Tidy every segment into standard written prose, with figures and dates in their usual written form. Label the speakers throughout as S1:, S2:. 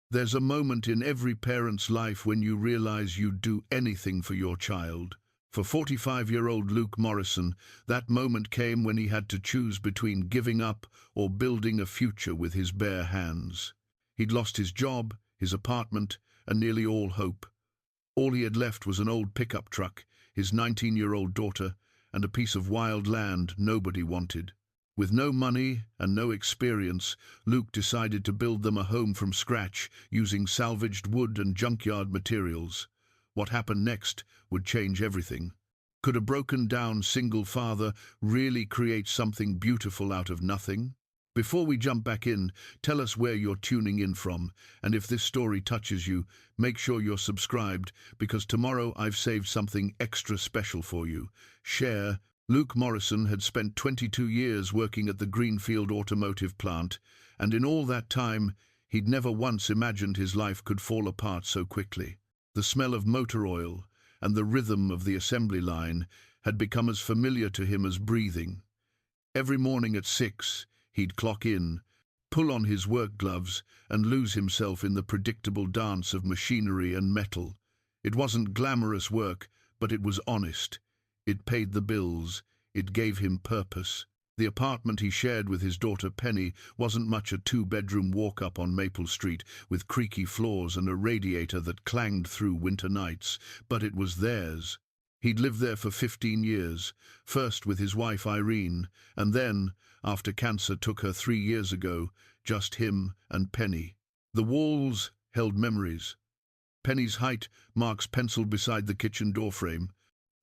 S1: There's a moment in every parent's life when you realize you'd do anything for your child. For 45-year-old Luke Morrison, that moment came when he had to choose between giving up or building a future with his bare hands. He'd lost his job, his apartment, and nearly all hope. All he had left was an old pickup truck, his 19-year-old daughter, and a piece of wild land nobody wanted. With no money and no experience, Luke decided to build them a home from scratch using salvaged wood and junkyard materials. What happened next would change everything. Could a broken-down single father really create something beautiful out of nothing? Before we jump back in, tell us where you're tuning in from, and if this story touches you, make sure you're subscribed, because tomorrow I've saved something extra special for you. Share. Luke Morrison had spent 22 years working at the Greenfield automotive plant, and in all that time, he'd never once imagined his life could fall apart so quickly. The smell of motor oil and the rhythm of the assembly line had become as familiar to him as breathing. Every morning at 6, he'd clock in, pull on his work gloves, and lose himself in the predictable dance of machinery and metal. It wasn't glamorous work, but it was honest. It paid the bills. It gave him purpose. The apartment he shared with his daughter Penny wasn't much a two-bedroom walk-up on Maple Street with creaky floors and a radiator that clanged through winter nights, but it was theirs. He'd lived there for 15 years, first with his wife Irene, and then, after cancer took her 3 years ago, just him and Penny. The walls held memories. Penny's height, marks penciled beside the kitchen doorframe,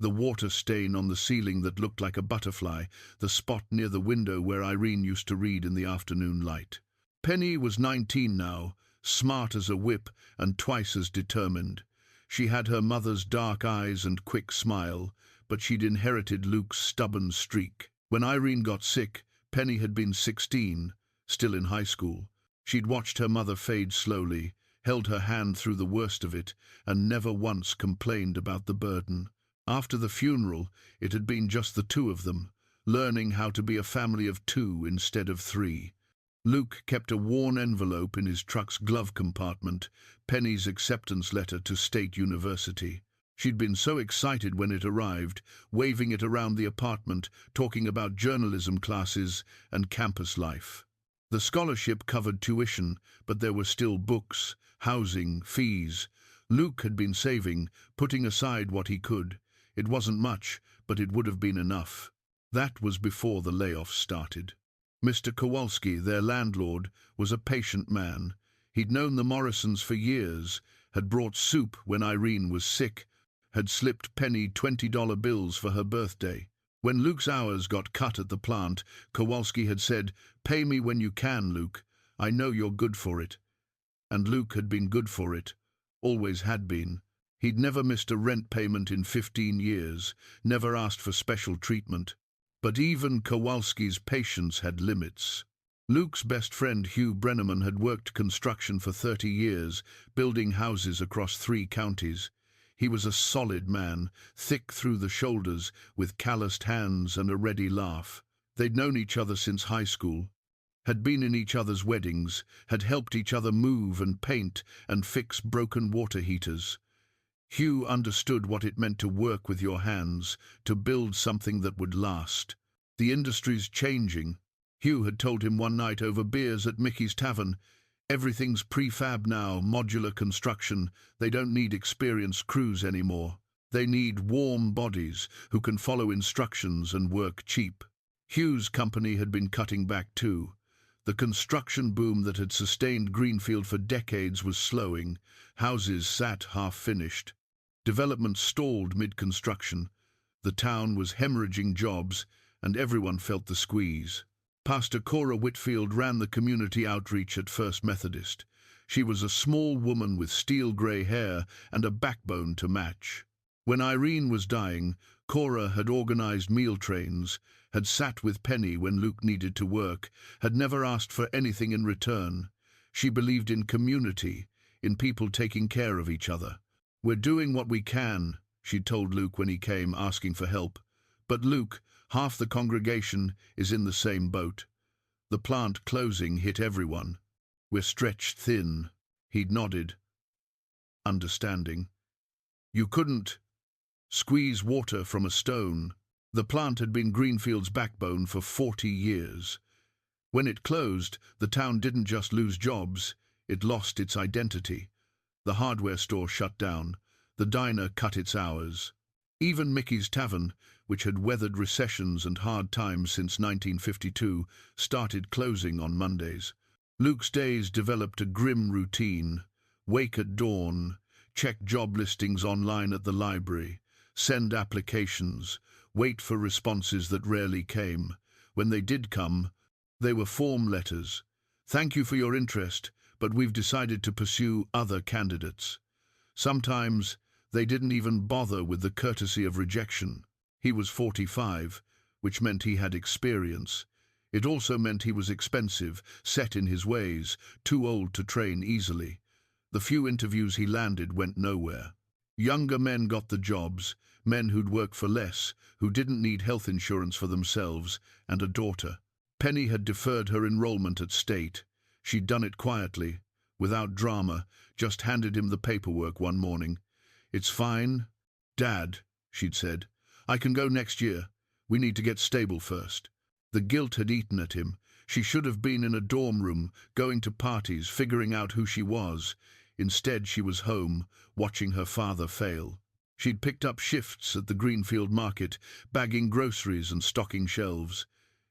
S1: the water stain on the ceiling that looked like a butterfly, the spot near the window where Irene used to read in the afternoon light. Penny was 19 now, smart as a whip and twice as determined. She had her mother's dark eyes and quick smile, but she'd inherited Luke's stubborn streak. When Irene got sick, Penny had been 16, still in high school. She'd watched her mother fade slowly, held her hand through the worst of it, and never once complained about the burden. After the funeral, it had been just the two of them, learning how to be a family of 2 instead of 3. Luke kept a worn envelope in his truck's glove compartment, Penny's acceptance letter to State University. She'd been so excited when it arrived, waving it around the apartment, talking about journalism classes and campus life. The scholarship covered tuition, but there were still books, housing, fees. Luke had been saving, putting aside what he could. It wasn't much, but it would have been enough. That was before the layoffs started. Mr. Kowalski, their landlord, was a patient man. He'd known the Morrisons for years, had brought soup when Irene was sick, had slipped Penny $20 bills for her birthday. When Luke's hours got cut at the plant, Kowalski had said, "Pay me when you can, Luke. I know you're good for it." And Luke had been good for it, always had been. He'd never missed a rent payment in 15 years, never asked for special treatment. But even Kowalski's patience had limits. Luke's best friend Hugh Brenneman had worked construction for 30 years, building houses across 3 counties. He was a solid man, thick through the shoulders, with calloused hands and a ready laugh. They'd known each other since high school, had been in each other's weddings, had helped each other move and paint and fix broken water heaters. Hugh understood what it meant to work with your hands, to build something that would last. The industry's changing. Hugh had told him one night over beers at Mickey's Tavern, "Everything's prefab now, modular construction. They don't need experienced crews anymore. They need warm bodies who can follow instructions and work cheap." Hugh's company had been cutting back too. The construction boom that had sustained Greenfield for decades was slowing. Houses sat half-finished. Development stalled mid-construction. The town was hemorrhaging jobs, and everyone felt the squeeze. Pastor Cora Whitfield ran the community outreach at First Methodist. She was a small woman with steel-grey hair and a backbone to match. When Irene was dying, Cora had organized meal trains, had sat with Penny when Luke needed to work, had never asked for anything in return. She believed in community, in people taking care of each other. "We're doing what we can," she told Luke when he came asking for help. But Luke, half the congregation, is in the same boat. The plant closing hit everyone. "We're stretched thin." He'd nodded, understanding. You couldn't squeeze water from a stone. The plant had been Greenfield's backbone for 40 years. When it closed, the town didn't just lose jobs, it lost its identity. The hardware store shut down. The diner cut its hours. Even Mickey's Tavern, which had weathered recessions and hard times since 1952, started closing on Mondays. Luke's days developed a grim routine. Wake at dawn, check job listings online at the library, send applications, wait for responses that rarely came. When they did come, they were form letters. Thank you for your interest, but we've decided to pursue other candidates. Sometimes they didn't even bother with the courtesy of rejection. He was 45, which meant he had experience. It also meant he was expensive, set in his ways, too old to train easily. The few interviews he landed went nowhere. Younger men got the jobs, men who'd work for less, who didn't need health insurance for themselves, and a daughter. Penny had deferred her enrollment at State. She'd done it quietly, without drama, just handed him the paperwork one morning. It's fine, Dad, she'd said. I can go next year. We need to get stable first. The guilt had eaten at him. She should have been in a dorm room, going to parties, figuring out who she was. Instead, she was home, watching her father fail. She'd picked up shifts at the Greenfield market, bagging groceries and stocking shelves.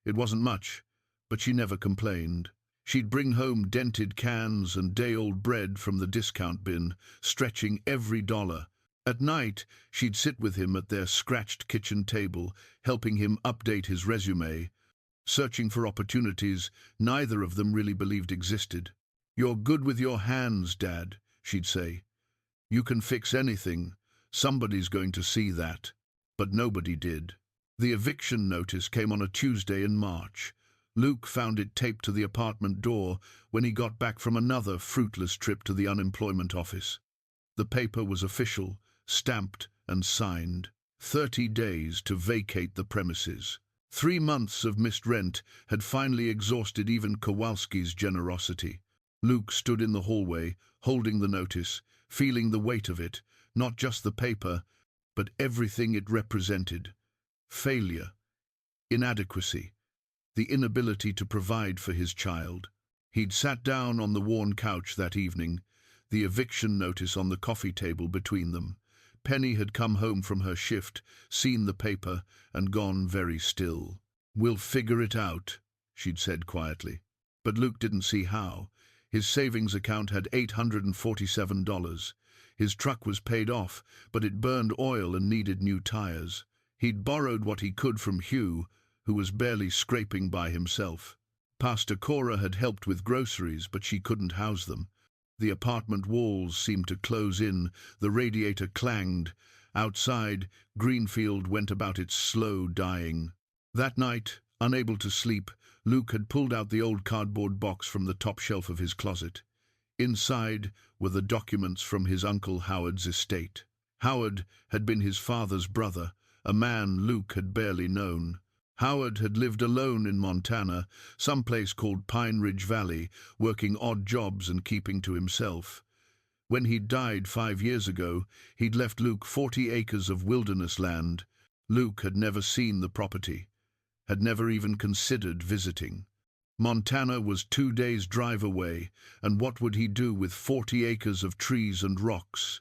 S1: It wasn't much, but she never complained. She'd bring home dented cans and day-old bread from the discount bin, stretching every dollar. At night, she'd sit with him at their scratched kitchen table, helping him update his resume, searching for opportunities neither of them really believed existed. You're good with your hands, Dad, she'd say. You can fix anything. Somebody's going to see that. But nobody did. The eviction notice came on a Tuesday in March. Luke found it taped to the apartment door when he got back from another fruitless trip to the unemployment office. The paper was official, stamped and signed. 30 days to vacate the premises. 3 months of missed rent had finally exhausted even Kowalski's generosity. Luke stood in the hallway, holding the notice, feeling the weight of it, not just the paper, but everything it represented. Failure, inadequacy, the inability to provide for his child. He'd sat down on the worn couch that evening, the eviction notice on the coffee table between them. Penny had come home from her shift, seen the paper, and gone very still. We'll figure it out, she'd said quietly. But Luke didn't see how. His savings account had $847. His truck was paid off, but it burned oil and needed new tires. He'd borrowed what he could from Hugh, who was barely scraping by himself. Pastor Cora had helped with groceries, but she couldn't house them. The apartment walls seemed to close in, the radiator clanged. Outside, Greenfield went about its slow dying. That night, unable to sleep, Luke had pulled out the old cardboard box from the top shelf of his closet. Inside were the documents from his Uncle Howard's estate. Howard had been his father's brother, a man Luke had barely known. Howard had lived alone in Montana, someplace called Pine Ridge Valley, working odd jobs and keeping to himself. When he'd died 5 years ago, he'd left Luke 40 acres of wilderness land. Luke had never seen the property, had never even considered visiting. Montana was 2 days' drive away, and what would he do with 40 acres of trees and rocks?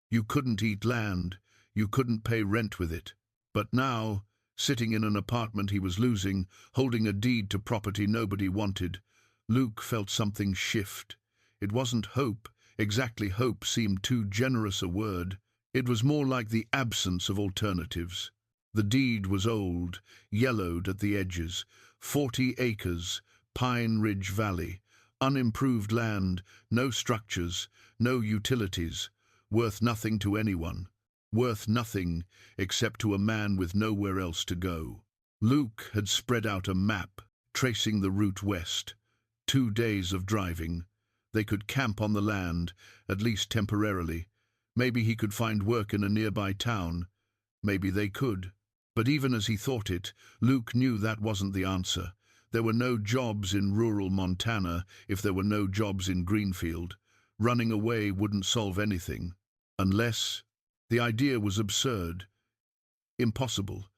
S1: You couldn't eat land, you couldn't pay rent with it. But now, sitting in an apartment he was losing, holding a deed to property nobody wanted, Luke felt something shift. It wasn't hope. Exactly, hope seemed too generous a word. It was more like the absence of alternatives. The deed was old, yellowed at the edges. 40 acres, Pine Ridge Valley, unimproved land, no structures, no utilities, worth nothing to anyone. Worth nothing except to a man with nowhere else to go. Luke had spread out a map, tracing the route west. 2 days of driving. They could camp on the land, at least temporarily. Maybe he could find work in a nearby town. Maybe they could. But even as he thought it, Luke knew that wasn't the answer. There were no jobs in rural Montana if there were no jobs in Greenfield. Running away wouldn't solve anything. Unless the idea was absurd, impossible.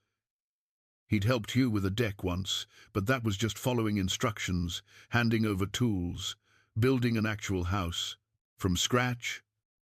S1: He'd helped Hugh with a deck once, but that was just following instructions, handing over tools, building an actual house. From scratch,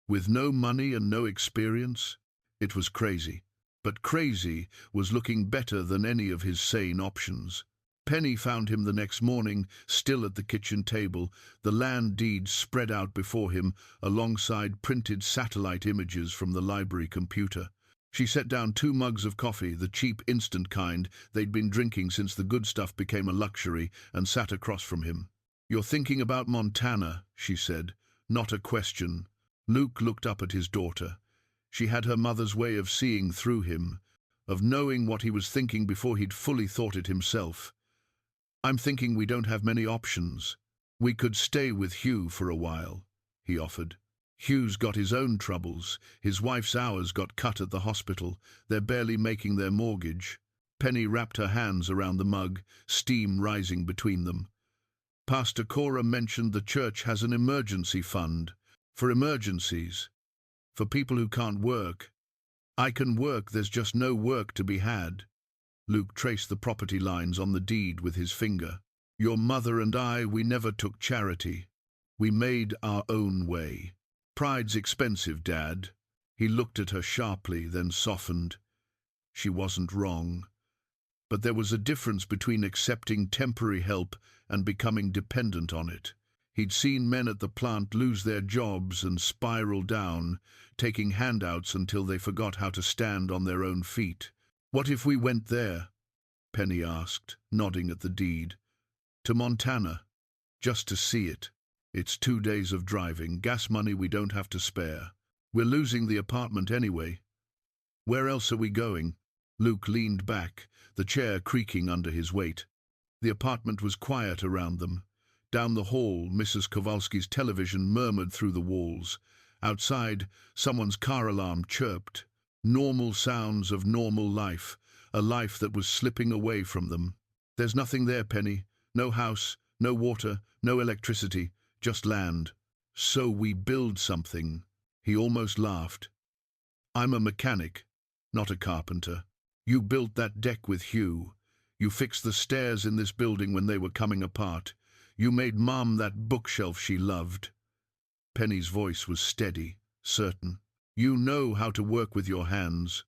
S1: with no money and no experience. It was crazy. But crazy was looking better than any of his sane options. Penny found him the next morning, still at the kitchen table, the land deeds spread out before him alongside printed satellite images from the library computer. She set down 2 mugs of coffee, the cheap instant kind they'd been drinking since the good stuff became a luxury, and sat across from him. "You're thinking about Montana," she said, not a question. Luke looked up at his daughter. She had her mother's way of seeing through him, of knowing what he was thinking before he'd fully thought it himself. "I'm thinking we don't have many options. We could stay with Hugh for a while," he offered. "Hugh's got his own troubles. His wife's hours got cut at the hospital. They're barely making their mortgage." Penny wrapped her hands around the mug, steam rising between them. "Pastor Cora mentioned the church has an emergency fund. For emergencies. For people who can't work. I can work, there's just no work to be had." Luke traced the property lines on the deed with his finger. "Your mother and I, we never took charity. We made our own way. Pride's expensive, Dad." He looked at her sharply, then softened. She wasn't wrong. But there was a difference between accepting temporary help and becoming dependent on it. He'd seen men at the plant lose their jobs and spiral down, taking handouts until they forgot how to stand on their own feet. "What if we went there?" Penny asked, nodding at the deed. "To Montana, just to see it. It's 2 days of driving, gas money we don't have to spare. We're losing the apartment anyway. Where else are we going?" Luke leaned back, the chair creaking under his weight. The apartment was quiet around them. Down the hall, Mrs. Kowalski's television murmured through the walls. Outside, someone's car alarm chirped. Normal sounds of normal life, a life that was slipping away from them. "There's nothing there, Penny. No house, no water, no electricity, just land. So we build something." He almost laughed. "I'm a mechanic, not a carpenter. You built that deck with Hugh. You fixed the stairs in this building when they were coming apart. You made Mom that bookshelf she loved." Penny's voice was steady, certain. "You know how to work with your hands.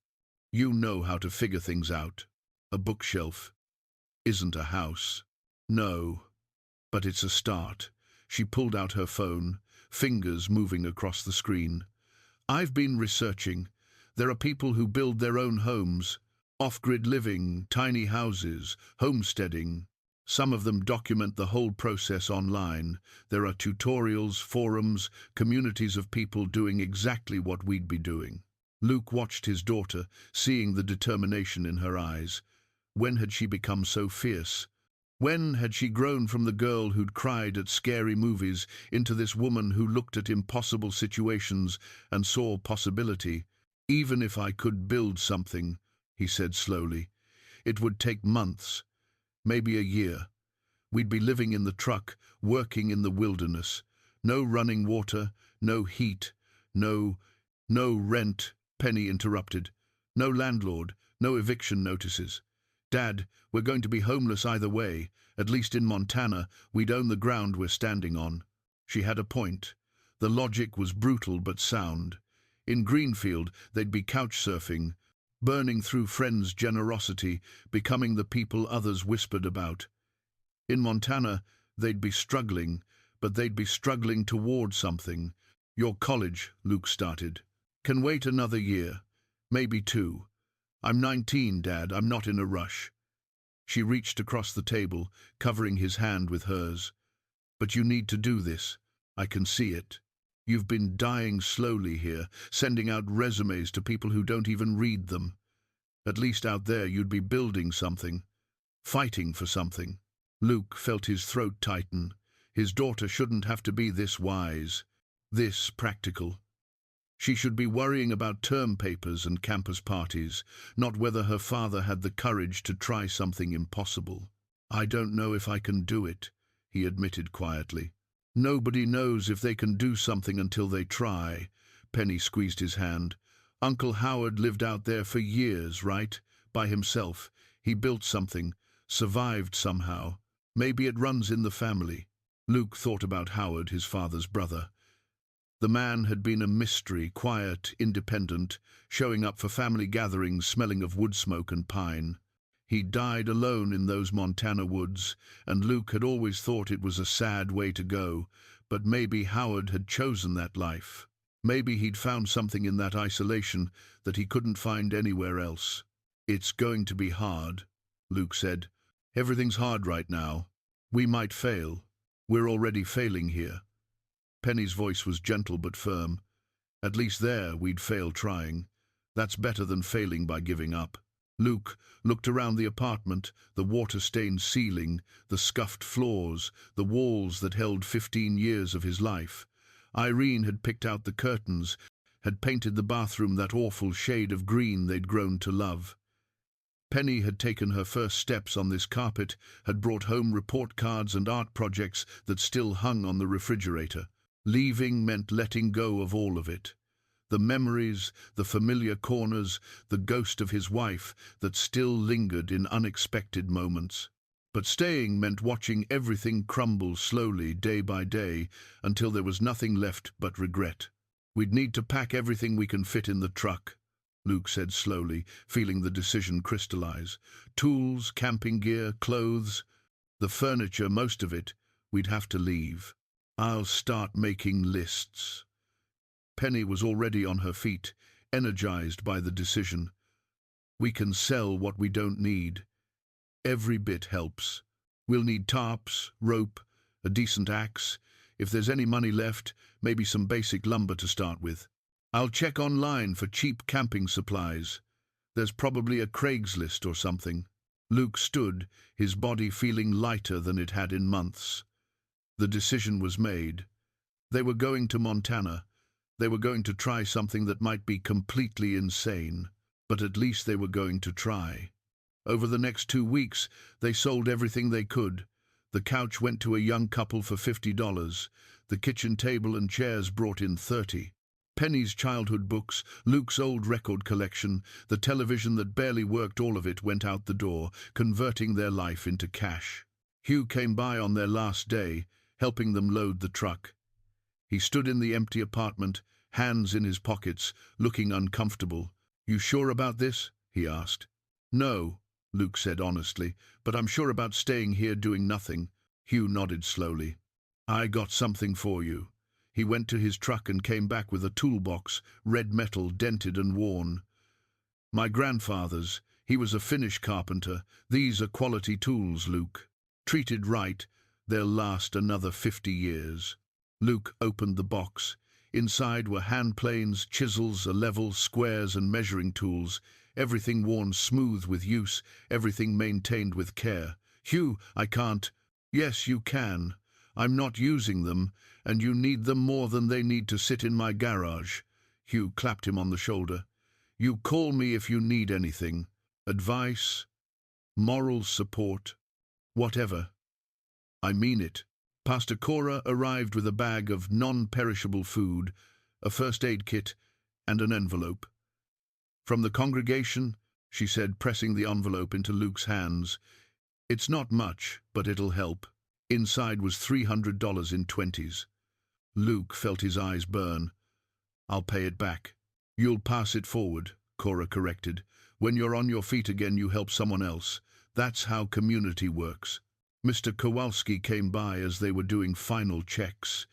S1: You know how to figure things out. A bookshelf isn't a house." "No, but it's a start." She pulled out her phone, fingers moving across the screen. "I've been researching. There are people who build their own homes, off-grid living, tiny houses, homesteading. Some of them document the whole process online. There are tutorials, forums, communities of people doing exactly what we'd be doing." Luke watched his daughter, seeing the determination in her eyes. When had she become so fierce? When had she grown from the girl who'd cried at scary movies into this woman who looked at impossible situations and saw possibility? "Even if I could build something," he said slowly, "it would take months. Maybe a year. We'd be living in the truck, working in the wilderness. No running water, no heat, no rent," Penny interrupted. "No landlord, no eviction notices. Dad, we're going to be homeless either way. At least in Montana, we'd own the ground we're standing on." She had a point. The logic was brutal but sound. In Greenfield, they'd be couch surfing, burning through friends' generosity, becoming the people others whispered about. In Montana, they'd be struggling, but they'd be struggling toward something. "Your college," Luke started, "can wait another year, maybe 2. I'm 19, Dad, I'm not in a rush." She reached across the table, covering his hand with hers. "But you need to do this. I can see it. You've been dying slowly here, sending out resumes to people who don't even read them. At least out there you'd be building something, fighting for something." Luke felt his throat tighten. His daughter shouldn't have to be this wise, this practical. She should be worrying about term papers and campus parties, not whether her father had the courage to try something impossible. "I don't know if I can do it," he admitted quietly. Nobody knows if they can do something until they try. Penny squeezed his hand. Uncle Howard lived out there for years, right? By himself. He built something, survived somehow. Maybe it runs in the family. Luke thought about Howard, his father's brother. The man had been a mystery, quiet, independent, showing up for family gatherings smelling of wood smoke and pine. He died alone in those Montana woods, and Luke had always thought it was a sad way to go, but maybe Howard had chosen that life. Maybe he'd found something in that isolation that he couldn't find anywhere else. "It's going to be hard," Luke said. "Everything's hard right now. We might fail. We're already failing here." Penny's voice was gentle but firm. "At least there we'd fail trying. That's better than failing by giving up." Luke looked around the apartment, the water-stained ceiling, the scuffed floors, the walls that held 15 years of his life. Irene had picked out the curtains, had painted the bathroom that awful shade of green they'd grown to love. Penny had taken her first steps on this carpet, had brought home report cards and art projects that still hung on the refrigerator. Leaving meant letting go of all of it. The memories, the familiar corners, the ghost of his wife that still lingered in unexpected moments. But staying meant watching everything crumble slowly, day by day, until there was nothing left but regret. "We'd need to pack everything we can fit in the truck," Luke said slowly, feeling the decision crystallize. "Tools, camping gear, clothes. The furniture, most of it, we'd have to leave. I'll start making lists." Penny was already on her feet, energized by the decision. "We can sell what we don't need. Every bit helps. We'll need tarps, rope, a decent axe. If there's any money left, maybe some basic lumber to start with. I'll check online for cheap camping supplies. There's probably a Craigslist or something." Luke stood, his body feeling lighter than it had in months. The decision was made. They were going to Montana. They were going to try something that might be completely insane, but at least they were going to try. Over the next 2 weeks, they sold everything they could. The couch went to a young couple for $50. The kitchen table and chairs brought in $30. Penny's childhood books, Luke's old record collection, the television that barely worked, all of it went out the door, converting their life into cash. Hugh came by on their last day, helping them load the truck. He stood in the empty apartment, hands in his pockets, looking uncomfortable. "You sure about this?" he asked. "No," Luke said honestly, "but I'm sure about staying here doing nothing." Hugh nodded slowly. "I got something for you." He went to his truck and came back with a toolbox, red metal, dented and worn. "My grandfather's. He was a Finnish carpenter. These are quality tools, Luke. Treated right, they'll last another 50 years. Luke opened the box. Inside were hand planes, chisels, a level, squares and measuring tools. Everything worn smooth with use, everything maintained with care. "Hugh, I can't." "Yes, you can. I'm not using them, and you need them more than they need to sit in my garage." Hugh clapped him on the shoulder. "You call me if you need anything. Advice, moral support, whatever. I mean it." Pastor Cora arrived with a bag of non-perishable food, a first aid kit, and an envelope. "From the congregation," she said, pressing the envelope into Luke's hands. "It's not much, but it'll help." Inside was $300 in 20s. Luke felt his eyes burn. "I'll pay it back." "You'll pass it forward," Cora corrected. "When you're on your feet again, you help someone else. That's how community works." Mr. Kowalski came by as they were doing final checks.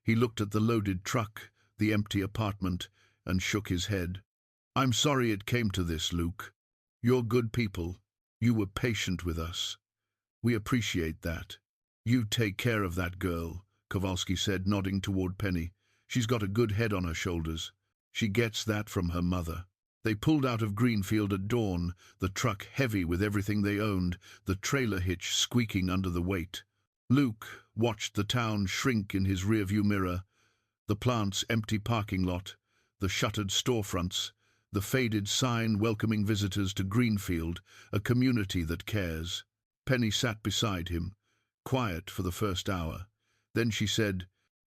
S1: He looked at the loaded truck, the empty apartment, and shook his head. "I'm sorry it came to this, Luke. You're good people. You were patient with us. We appreciate that." "You take care of that girl," Kowalski said, nodding toward Penny. "She's got a good head on her shoulders. She gets that from her mother." They pulled out of Greenfield at dawn, the truck heavy with everything they owned, the trailer hitch squeaking under the weight. Luke watched the town shrink in his rearview mirror, the plant's empty parking lot, the shuttered storefronts, the faded sign welcoming visitors to Greenfield, a community that cares. Penny sat beside him, quiet for the first hour. Then she said,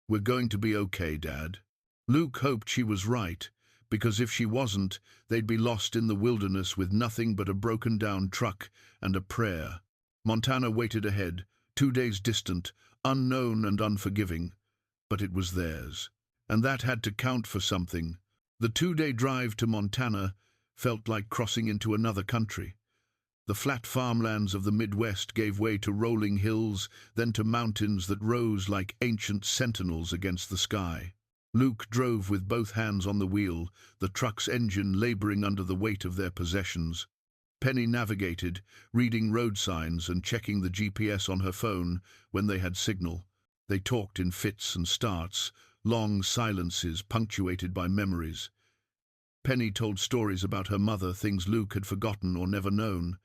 S1: "We're going to be okay, Dad." Luke hoped she was right, because if she wasn't, they'd be lost in the wilderness with nothing but a broken-down truck and a prayer. Montana waited ahead, 2 days distant, unknown and unforgiving, but it was theirs. And that had to count for something. The 2-day drive to Montana felt like crossing into another country. The flat farmlands of the Midwest gave way to rolling hills, then to mountains that rose like ancient sentinels against the sky. Luke drove with both hands on the wheel, the truck's engine laboring under the weight of their possessions. Penny navigated, reading road signs and checking the GPS on her phone when they had signal. They talked in fits and starts, long silences punctuated by memories. Penny told stories about her mother, things Luke had forgotten or never known.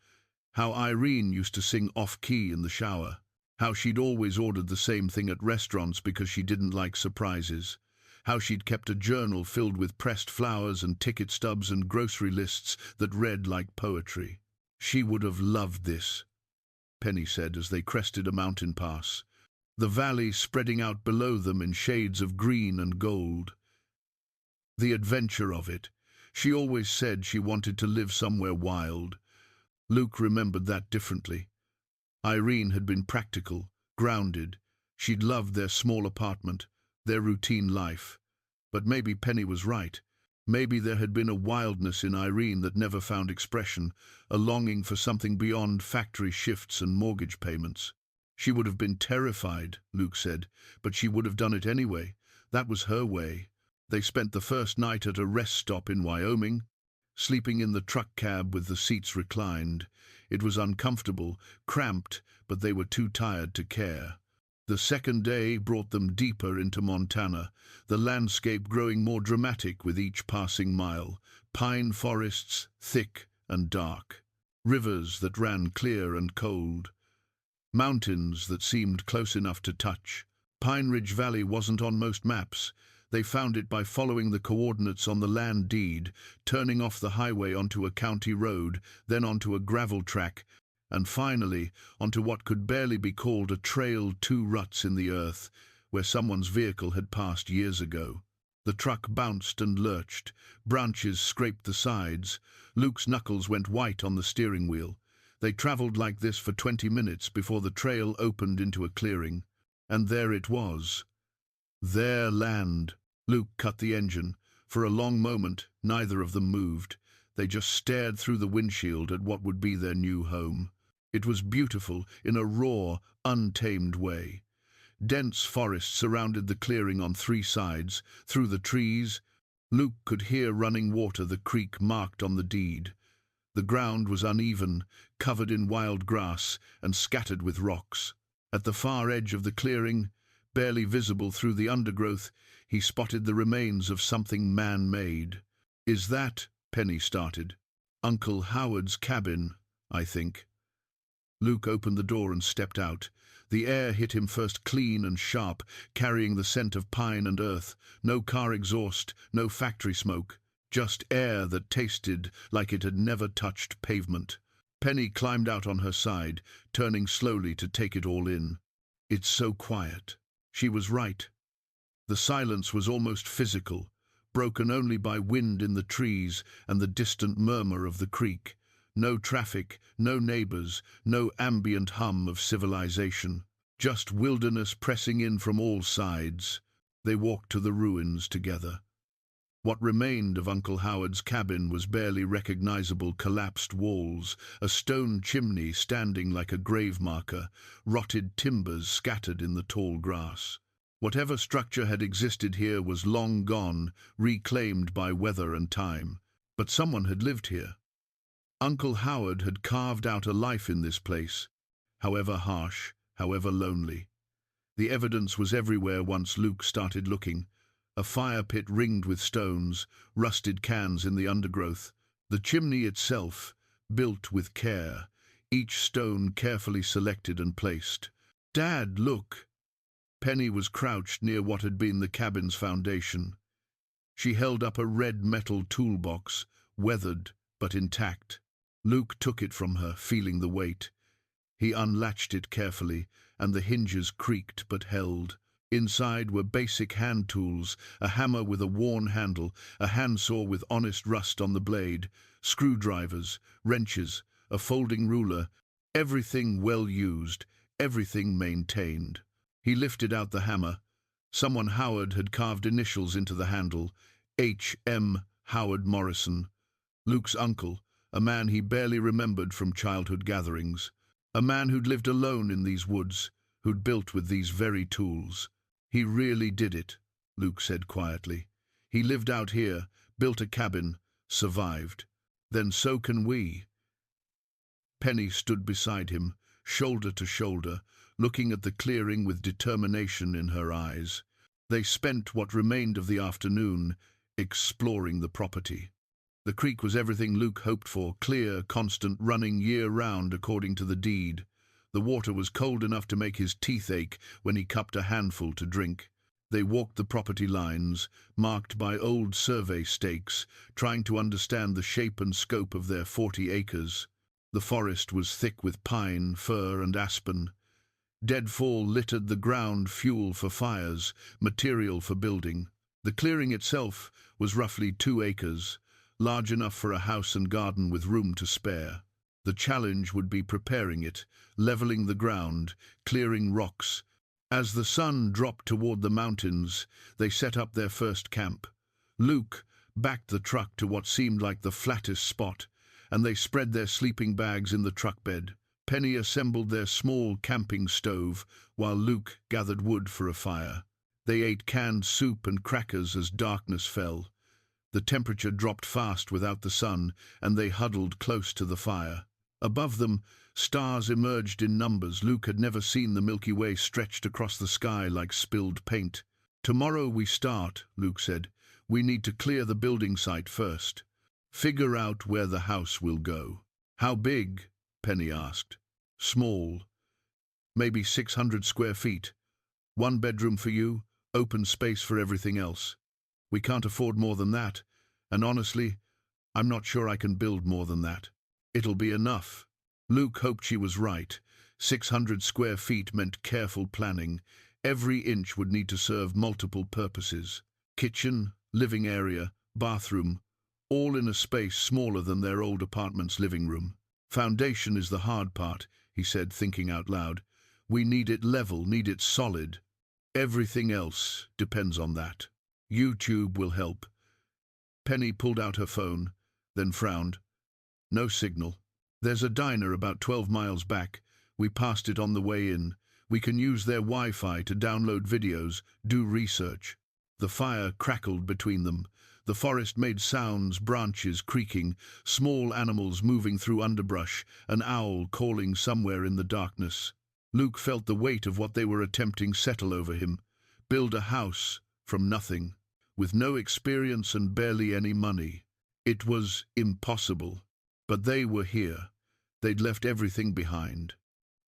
S1: How Irene used to sing off-key in the shower. How she'd always ordered the same thing at restaurants because she didn't like surprises. How she'd kept a journal filled with pressed flowers and ticket stubs and grocery lists that read like poetry. She would have loved this, Penny said as they crested a mountain pass, the valley spreading out below them in shades of green and gold. The adventure of it. She always said she wanted to live somewhere wild. Luke remembered that differently. Irene had been practical, grounded. She'd loved their small apartment, their routine life. But maybe Penny was right. Maybe there had been a wildness in Irene that never found expression, a longing for something beyond factory shifts and mortgage payments. She would have been terrified, Luke said, but she would have done it anyway. That was her way. They spent the first night at a rest stop in Wyoming, sleeping in the truck cab with the seats reclined. It was uncomfortable, cramped, but they were too tired to care. The second day brought them deeper into Montana, the landscape growing more dramatic with each passing mile. Pine forests, thick and dark. Rivers that ran clear and cold. Mountains that seemed close enough to touch. Pine Ridge Valley wasn't on most maps. They found it by following the coordinates on the land deed, turning off the highway onto a county road, then onto a gravel track, and finally onto what could barely be called a trail, 2 ruts in the earth, where someone's vehicle had passed years ago. The truck bounced and lurched. Branches scraped the sides. Luke's knuckles went white on the steering wheel. They traveled like this for 20 minutes before the trail opened into a clearing. And there it was. Their land. Luke cut the engine. For a long moment, neither of them moved. They just stared through the windshield at what would be their new home. It was beautiful in a raw, untamed way. Dense forest surrounded the clearing on 3 sides. Through the trees, Luke could hear running water, the creek marked on the deed. The ground was uneven, covered in wild grass and scattered with rocks. At the far edge of the clearing, barely visible through the undergrowth, he spotted the remains of something man-made. "Is that," Penny started, "Uncle Howard's cabin, I think." Luke opened the door and stepped out. The air hit him first clean and sharp, carrying the scent of pine and earth. No car exhaust, no factory smoke. Just air that tasted like it had never touched pavement. Penny climbed out on her side, turning slowly to take it all in. It's so quiet. She was right. The silence was almost physical, broken only by wind in the trees and the distant murmur of the creek. No traffic, no neighbors, no ambient hum of civilization. Just wilderness pressing in from all sides. They walked to the ruins together. What remained of Uncle Howard's cabin was barely recognizable collapsed walls, a stone chimney standing like a grave marker, rotted timbers scattered in the tall grass. Whatever structure had existed here was long gone, reclaimed by weather and time. But someone had lived here. Uncle Howard had carved out a life in this place, however harsh, however lonely. The evidence was everywhere once Luke started looking. A fire pit ringed with stones, rusted cans in the undergrowth. The chimney itself, built with care, each stone carefully selected and placed. "Dad, look!" Penny was crouched near what had been the cabin's foundation. She held up a red metal toolbox, weathered but intact. Luke took it from her, feeling the weight. He unlatched it carefully, and the hinges creaked but held. Inside were basic hand tools, a hammer with a worn handle, a handsaw with honest rust on the blade, screwdrivers, wrenches, a folding ruler, everything well used, everything maintained. He lifted out the hammer. Someone Howard had carved initials into the handle, H.M. Howard Morrison, Luke's uncle, a man he barely remembered from childhood gatherings, a man who'd lived alone in these woods, who'd built with these very tools. He really did it, Luke said quietly. He lived out here, built a cabin, survived. Then so can we. Penny stood beside him, shoulder to shoulder, looking at the clearing with determination in her eyes. They spent what remained of the afternoon exploring the property. The creek was everything Luke hoped for, clear, constant, running year-round according to the deed. The water was cold enough to make his teeth ache when he cupped a handful to drink. They walked the property lines, marked by old survey stakes, trying to understand the shape and scope of their 40 acres. The forest was thick with pine, fir, and aspen. Deadfall littered the ground, fuel for fires, material for building. The clearing itself was roughly 2 acres, large enough for a house and garden with room to spare. The challenge would be preparing it, leveling the ground, clearing rocks. As the sun dropped toward the mountains, they set up their first camp. Luke backed the truck to what seemed like the flattest spot, and they spread their sleeping bags in the truck bed. Penny assembled their small camping stove, while Luke gathered wood for a fire. They ate canned soup and crackers as darkness fell. The temperature dropped fast without the sun, and they huddled close to the fire. Above them, stars emerged in numbers. Luke had never seen the Milky Way stretched across the sky like spilled paint. "Tomorrow we start," Luke said. "We need to clear the building site first. Figure out where the house will go." "How big?" Penny asked. "Small. Maybe 600 square feet. 1 bedroom for you, open space for everything else. We can't afford more than that, and honestly, I'm not sure I can build more than that. It'll be enough." Luke hoped she was right. 600 square feet meant careful planning. Every inch would need to serve multiple purposes. Kitchen, living area, bathroom, all in a space smaller than their old apartment's living room. "Foundation is the hard part," he said, thinking out loud. "We need it level, need it solid. Everything else depends on that. YouTube will help." Penny pulled out her phone, then frowned. "No signal. There's a diner about 12 miles back. We passed it on the way in. We can use their Wi-Fi to download videos, do research." The fire crackled between them. The forest made sounds, branches creaking, small animals moving through underbrush, an owl calling somewhere in the darkness. Luke felt the weight of what they were attempting settle over him. Build a house from nothing, with no experience and barely any money. It was impossible. But they were here. They'd left everything behind.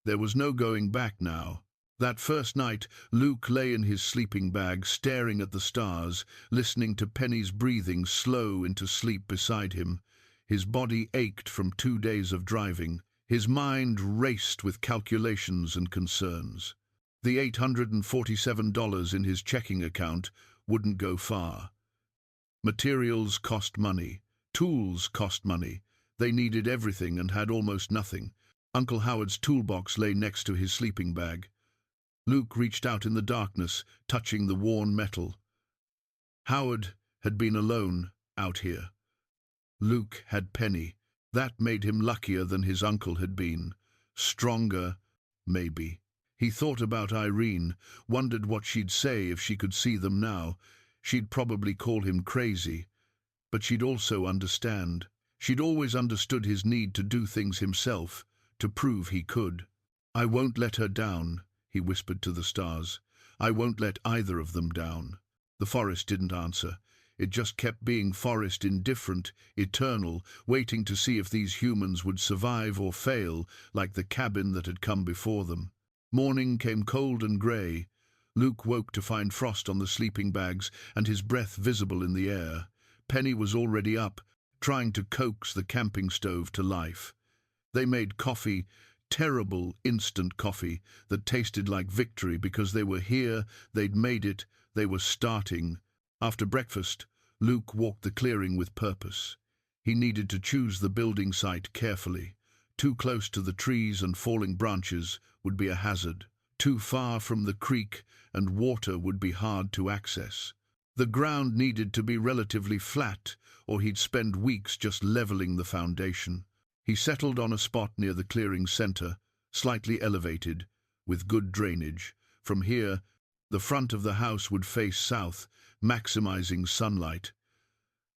S1: There was no going back now. That first night, Luke lay in his sleeping bag, staring at the stars, listening to Penny's breathing slow into sleep beside him. His body ached from 2 days of driving. His mind raced with calculations and concerns. The $847 in his checking account wouldn't go far. Materials cost money. Tools cost money. They needed everything and had almost nothing. Uncle Howard's toolbox lay next to his sleeping bag. Luke reached out in the darkness, touching the worn metal. Howard had been alone out here. Luke had Penny. That made him luckier than his uncle had been. Stronger, maybe. He thought about Irene, wondered what she'd say if she could see them now. She'd probably call him crazy, but she'd also understand. She'd always understood his need to do things himself, to prove he could. "I won't let her down," he whispered to the stars. "I won't let either of them down." The forest didn't answer. It just kept being forest, indifferent, eternal, waiting to see if these humans would survive or fail, like the cabin that had come before them. Morning came cold and grey. Luke woke to find frost on the sleeping bags and his breath visible in the air. Penny was already up, trying to coax the camping stove to life. They made coffee, Terrible instant coffee that tasted like victory because they were here, they'd made it, they were starting. After breakfast, Luke walked the clearing with purpose. He needed to choose the building site carefully. Too close to the trees and falling branches would be a hazard. Too far from the creek and water would be hard to access. The ground needed to be relatively flat, or he'd spend weeks just leveling the foundation. He settled on a spot near the clearing's center, slightly elevated, with good drainage. From here, the front of the house would face south, maximizing sunlight.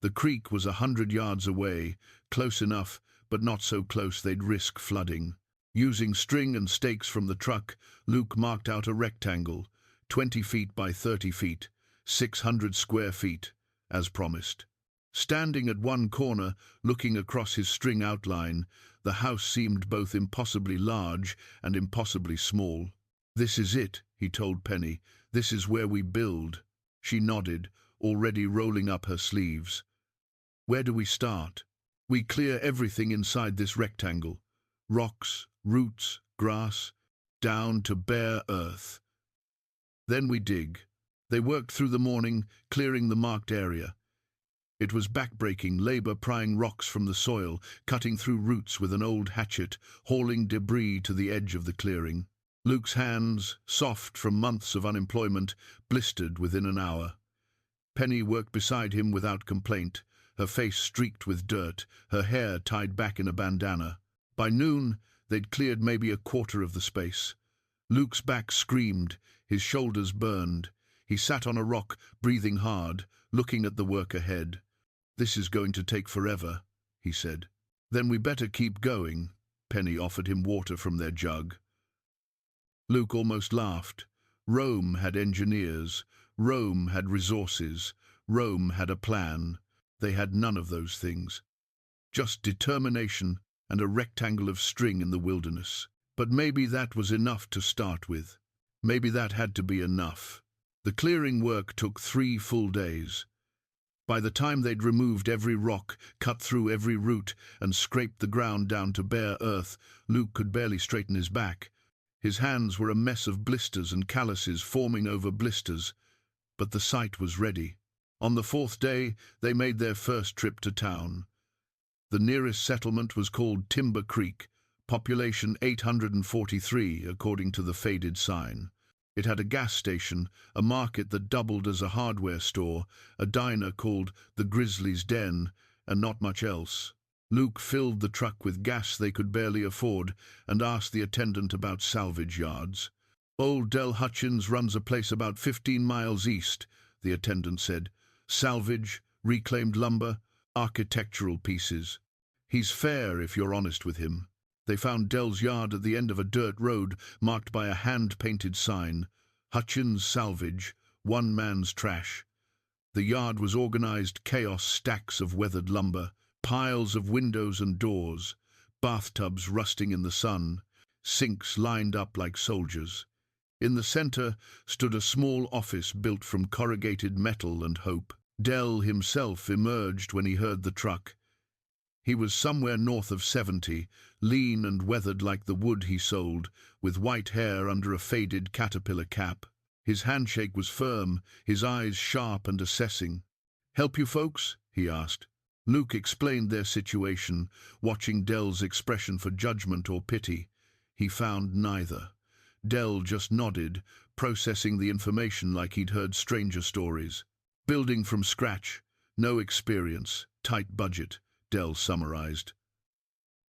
S1: The creek was 100 yards away, close enough, but not so close they'd risk flooding. Using string and stakes from the truck, Luke marked out a rectangle, 20 feet by 30 feet, 600 square feet, as promised. Standing at one corner, looking across his string outline, the house seemed both impossibly large and impossibly small. "This is it," he told Penny. "This is where we build." She nodded, already rolling up her sleeves. "Where do we start?" "We clear everything inside this rectangle. Rocks, roots, grass, down to bare earth. Then we dig." They worked through the morning, clearing the marked area. It was backbreaking labor, prying rocks from the soil, cutting through roots with an old hatchet, hauling debris to the edge of the clearing. Luke's hands, soft from months of unemployment, blistered within an hour. Penny worked beside him without complaint, her face streaked with dirt, her hair tied back in a bandana. By noon, they'd cleared maybe a quarter of the space. Luke's back screamed, his shoulders burned. He sat on a rock, breathing hard, looking at the work ahead. "This is going to take forever," he said. "Then we better keep going." Penny offered him water from their jug. Luke almost laughed. Rome had engineers. Rome had resources. Rome had a plan. They had none of those things. Just determination and a rectangle of string in the wilderness. But maybe that was enough to start with. Maybe that had to be enough. The clearing work took 3 full days. By the time they'd removed every rock, cut through every root, and scraped the ground down to bare earth, Luke could barely straighten his back. His hands were a mess of blisters and calluses forming over blisters, but the site was ready. On the 4th day, they made their first trip to town. The nearest settlement was called Timber Creek, population 843, according to the faded sign. It had a gas station, a market that doubled as a hardware store, a diner called the Grizzly's Den, and not much else. Luke filled the truck with gas they could barely afford and asked the attendant about salvage yards. "Old Del Hutchins runs a place about 15 miles east," the attendant said. "Salvage, reclaimed lumber, architectural pieces. He's fair if you're honest with him." They found Del's yard at the end of a dirt road marked by a hand-painted sign, "Hutchins Salvage, one man's trash." The yard was organized chaos, stacks of weathered lumber, piles of windows and doors, bathtubs rusting in the sun, sinks lined up like soldiers. In the center stood a small office built from corrugated metal and hope. Del himself emerged when he heard the truck. He was somewhere north of 70, lean and weathered like the wood he sold, with white hair under a faded caterpillar cap. His handshake was firm, his eyes sharp and assessing. "Help you folks?" he asked. Luke explained their situation, watching Del's expression for judgment or pity. He found neither. Del just nodded, processing the information like he'd heard stranger stories. "Building from scratch, no experience, tight budget," Del summarized.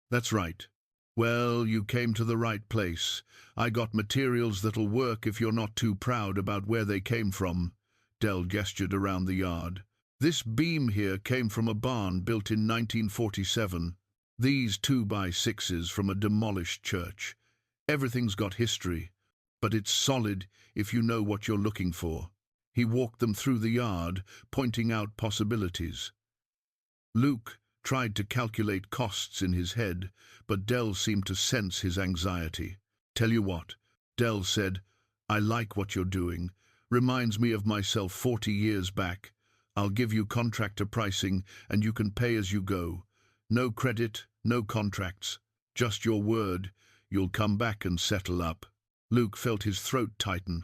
S1: "That's right. Well, you came to the right place. I got materials that'll work if you're not too proud about where they came from." Del gestured around the yard. "This beam here came from a barn built in 1947. These 2x6s from a demolished church. Everything's got history, but it's solid if you know what you're looking for." He walked them through the yard, pointing out possibilities. Luke tried to calculate costs in his head, but Del seemed to sense his anxiety. "Tell you what," Del said, "I like what you're doing. Reminds me of myself 40 years back. I'll give you contractor pricing, and you can pay as you go. No credit, no contracts. Just your word. You'll come back and settle up. Luke felt his throat tighten.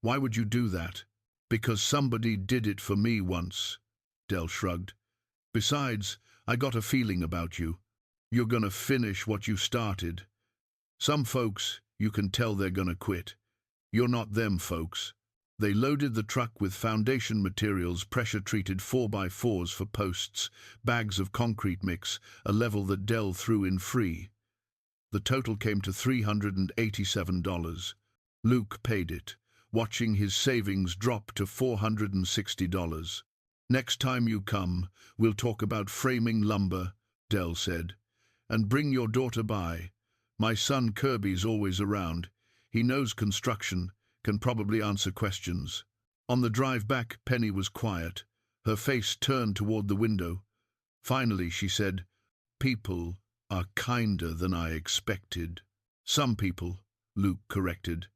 S1: Why would you do that? Because somebody did it for me once. Del shrugged. Besides, I got a feeling about you. You're gonna finish what you started. Some folks, you can tell they're gonna quit. You're not them folks. They loaded the truck with foundation materials, pressure-treated 4x4s for posts, bags of concrete mix, a level that Del threw in free. The total came to $387. Luke paid it, watching his savings drop to $460. Next time you come, we'll talk about framing lumber, Del said. And bring your daughter by. My son Kirby's always around. He knows construction, can probably answer questions. On the drive back, Penny was quiet, her face turned toward the window. Finally, she said, "People are kinder than I expected." "Some people," Luke corrected.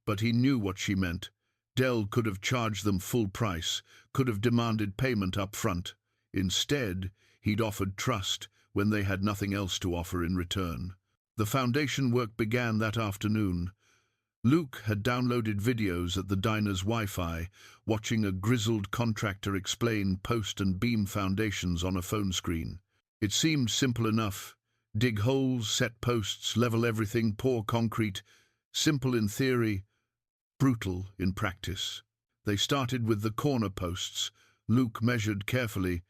S1: But he knew what she meant. Del could have charged them full price, could have demanded payment up front. Instead, he'd offered trust when they had nothing else to offer in return. The foundation work began that afternoon. Luke had downloaded videos at the diner's Wi-Fi, watching a grizzled contractor explain post and beam foundations on a phone screen. It seemed simple enough. Dig holes, set posts, level everything, pour concrete. Simple in theory, brutal in practice. They started with the corner posts. Luke measured carefully,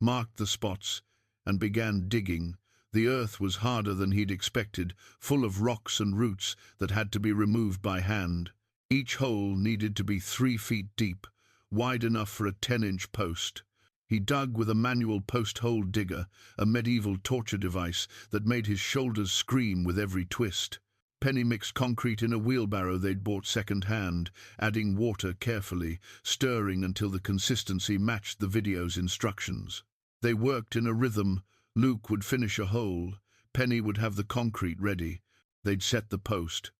S1: marked the spots, and began digging. The earth was harder than he'd expected, full of rocks and roots that had to be removed by hand. Each hole needed to be 3 feet deep, wide enough for a 10-inch post. He dug with a manual post-hole digger, a medieval torture device that made his shoulders scream with every twist. Penny mixed concrete in a wheelbarrow they'd bought second-hand, adding water carefully, stirring until the consistency matched the video's instructions. They worked in a rhythm. Luke would finish a hole. Penny would have the concrete ready. They'd set the post,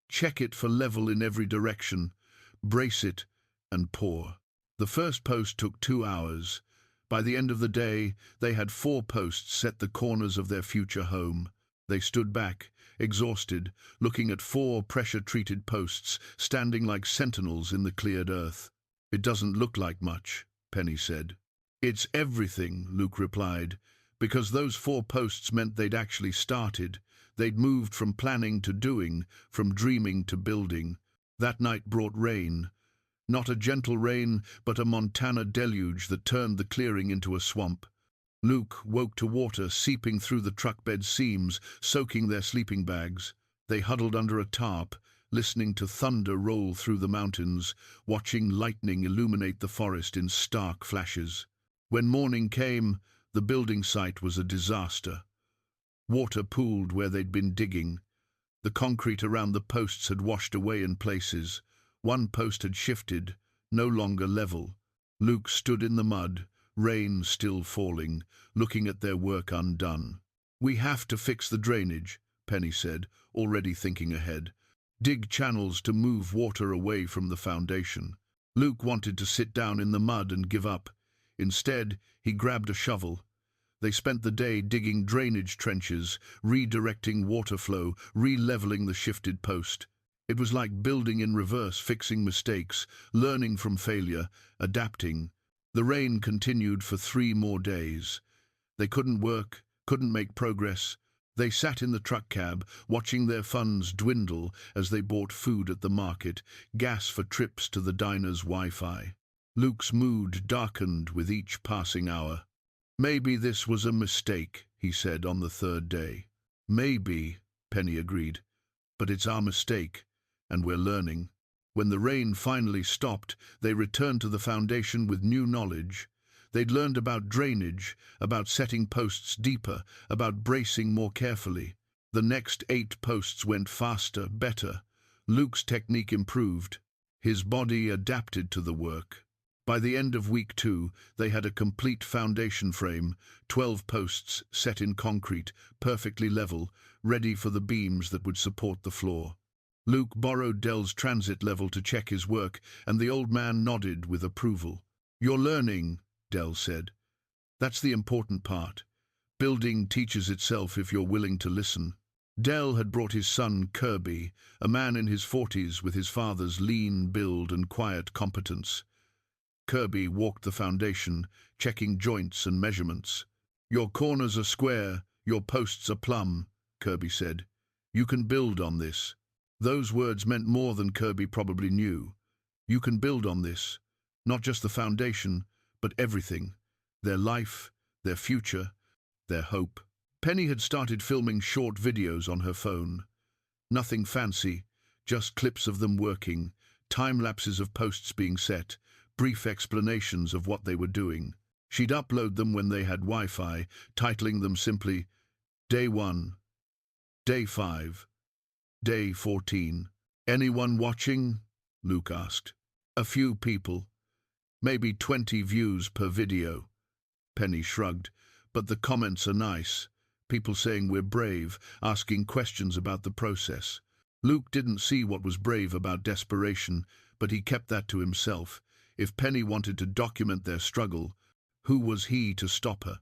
S1: check it for level in every direction, brace it, and pour. The first post took 2 hours. By the end of the day, they had 4 posts set the corners of their future home. They stood back, exhausted, looking at 4 pressure-treated posts, standing like sentinels in the cleared earth. "It doesn't look like much," Penny said. "It's everything," Luke replied. Because those 4 posts meant they'd actually started. They'd moved from planning to doing, from dreaming to building. That night brought rain. Not a gentle rain, but a Montana deluge that turned the clearing into a swamp. Luke woke to water seeping through the truck bed seams, soaking their sleeping bags. They huddled under a tarp, listening to thunder roll through the mountains, watching lightning illuminate the forest in stark flashes. When morning came, the building site was a disaster. Water pooled where they'd been digging. The concrete around the posts had washed away in places. One post had shifted, no longer level. Luke stood in the mud, rain still falling, looking at their work undone. "We have to fix the drainage," Penny said, already thinking ahead. "Dig channels to move water away from the foundation." Luke wanted to sit down in the mud and give up. Instead, he grabbed a shovel. They spent the day digging drainage trenches, redirecting water flow, re-leveling the shifted post. It was like building in reverse, fixing mistakes, learning from failure, adapting. The rain continued for 3 more days. They couldn't work, couldn't make progress. They sat in the truck cab, watching their funds dwindle as they bought food at the market, gas for trips to the diner's Wi-Fi. Luke's mood darkened with each passing hour. "Maybe this was a mistake," he said on the 3rd day. "Maybe," Penny agreed, "but it's our mistake, and we're learning." When the rain finally stopped, they returned to the foundation with new knowledge. They'd learned about drainage, about setting posts deeper, about bracing more carefully. The next 8 posts went faster, better. Luke's technique improved. His body adapted to the work. By the end of week 2, they had a complete foundation frame, 12 posts set in concrete, perfectly level, ready for the beams that would support the floor. Luke borrowed Del's transit level to check his work, and the old man nodded with approval. "You're learning," Del said. "That's the important part. Building teaches itself if you're willing to listen." Dell had brought his son Kirby, a man in his 40s with his father's lean build and quiet competence. Kirby walked the foundation, checking joints and measurements. "Your corners are square, your posts are plumb," Kirby said. "You can build on this." Those words meant more than Kirby probably knew. You can build on this, not just the foundation, but everything. Their life, their future, their hope. Penny had started filming short videos on her phone. Nothing fancy, just clips of them working, time-lapses of posts being set, brief explanations of what they were doing. She'd upload them when they had Wi-Fi, titling them simply Day 1, Day 5, Day 14. "Anyone watching?" Luke asked. "A few people. Maybe 20 views per video." Penny shrugged. "But the comments are nice. People saying we're brave, asking questions about the process." Luke didn't see what was brave about desperation, but he kept that to himself. If Penny wanted to document their struggle, who was he to stop her?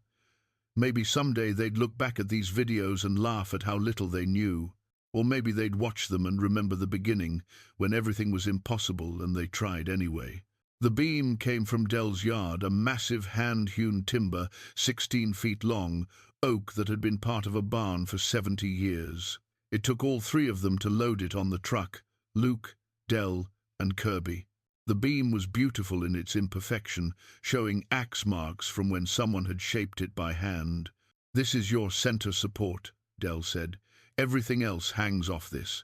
S1: Maybe someday they'd look back at these videos and laugh at how little they knew. Or maybe they'd watch them and remember the beginning, when everything was impossible and they tried anyway. The beam came from Dell's yard, a massive hand-hewn timber, 16 feet long, oak that had been part of a barn for 70 years. It took all three of them to load it on the truck, Luke, Dell, and Kirby. The beam was beautiful in its imperfection, showing axe marks from when someone had shaped it by hand. "This is your center support," Dell said. "Everything else hangs off this.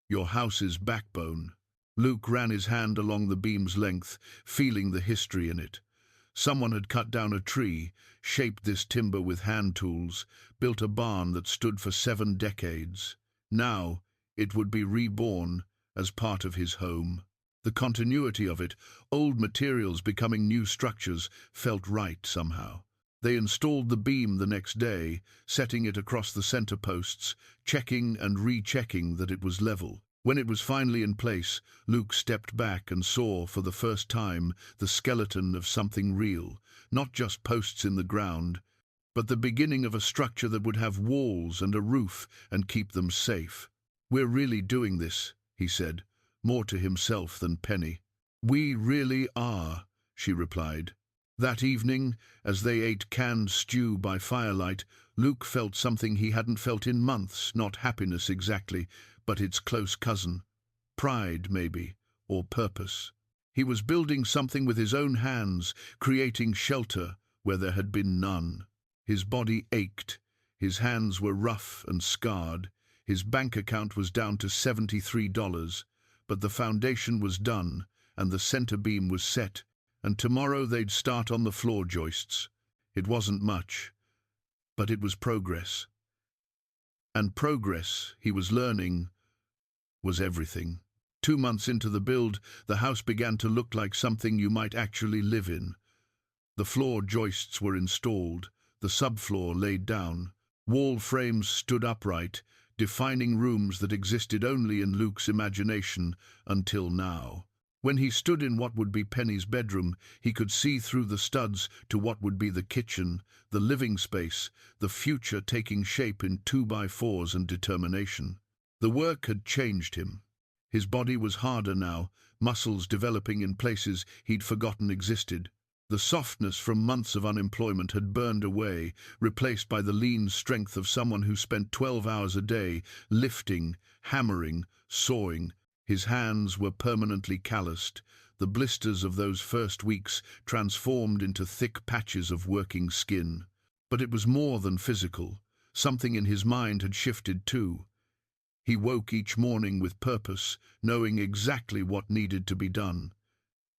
S1: Your house's backbone." Luke ran his hand along the beam's length, feeling the history in it. Someone had cut down a tree, shaped this timber with hand tools, built a barn that stood for 7 decades. Now it would be reborn as part of his home. The continuity of it, old materials becoming new structures, felt right somehow. They installed the beam the next day, setting it across the center posts, checking and rechecking that it was level. When it was finally in place, Luke stepped back and saw, for the first time, the skeleton of something real, not just posts in the ground, but the beginning of a structure that would have walls and a roof and keep them safe. "We're really doing this," he said, more to himself than Penny. "We really are," she replied. That evening, as they ate canned stew by firelight, Luke felt something he hadn't felt in months, not happiness exactly, but its close cousin. Pride, maybe, or purpose. He was building something with his own hands, creating shelter where there had been none. His body ached. His hands were rough and scarred. His bank account was down to $73. But the foundation was done, and the center beam was set, and tomorrow they'd start on the floor joists. It wasn't much, but it was progress. And progress, he was learning, was everything. 2 months into the build, the house began to look like something you might actually live in. The floor joists were installed, the subfloor laid down. Wall frames stood upright, defining rooms that existed only in Luke's imagination until now. When he stood in what would be Penny's bedroom, he could see through the studs to what would be the kitchen, the living space, the future taking shape in 2x4s and determination. The work had changed him. His body was harder now, muscles developing in places he'd forgotten existed. The softness from months of unemployment had burned away, replaced by the lean strength of someone who spent 12 hours a day, lifting, hammering, sawing. His hands were permanently calloused, the blisters of those first weeks transformed into thick patches of working skin. But it was more than physical. Something in his mind had shifted too. He woke each morning with purpose, knowing exactly what needed to be done.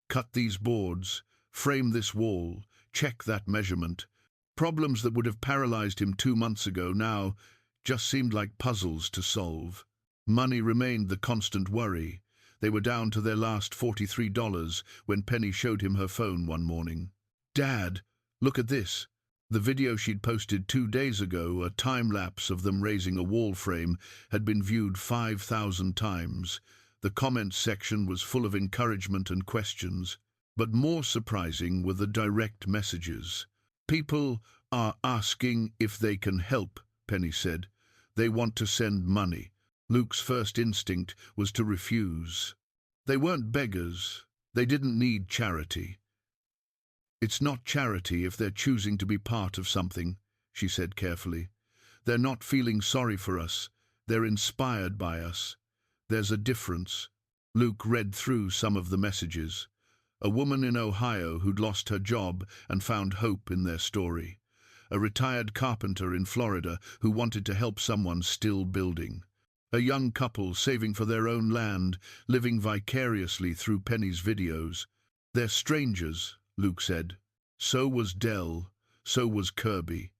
S1: Cut these boards, frame this wall, check that measurement. Problems that would have paralyzed him 2 months ago now just seemed like puzzles to solve. Money remained the constant worry. They were down to their last $43 when Penny showed him her phone one morning. "Dad, look at this." The video she'd posted 2 days ago, a time-lapse of them raising a wall frame, had been viewed 5,000 times. The comments section was full of encouragement and questions. But more surprising were the direct messages. "People are asking if they can help," Penny said. They want to send money. Luke's first instinct was to refuse. They weren't beggars. They didn't need charity. It's not charity if they're choosing to be part of something, she said carefully. They're not feeling sorry for us. They're inspired by us. There's a difference. Luke read through some of the messages. A woman in Ohio who'd lost her job and found hope in their story. A retired carpenter in Florida who wanted to help someone still building. A young couple saving for their own land, living vicariously through Penny's videos. They're strangers, Luke said. So was Dell. So was Kirby.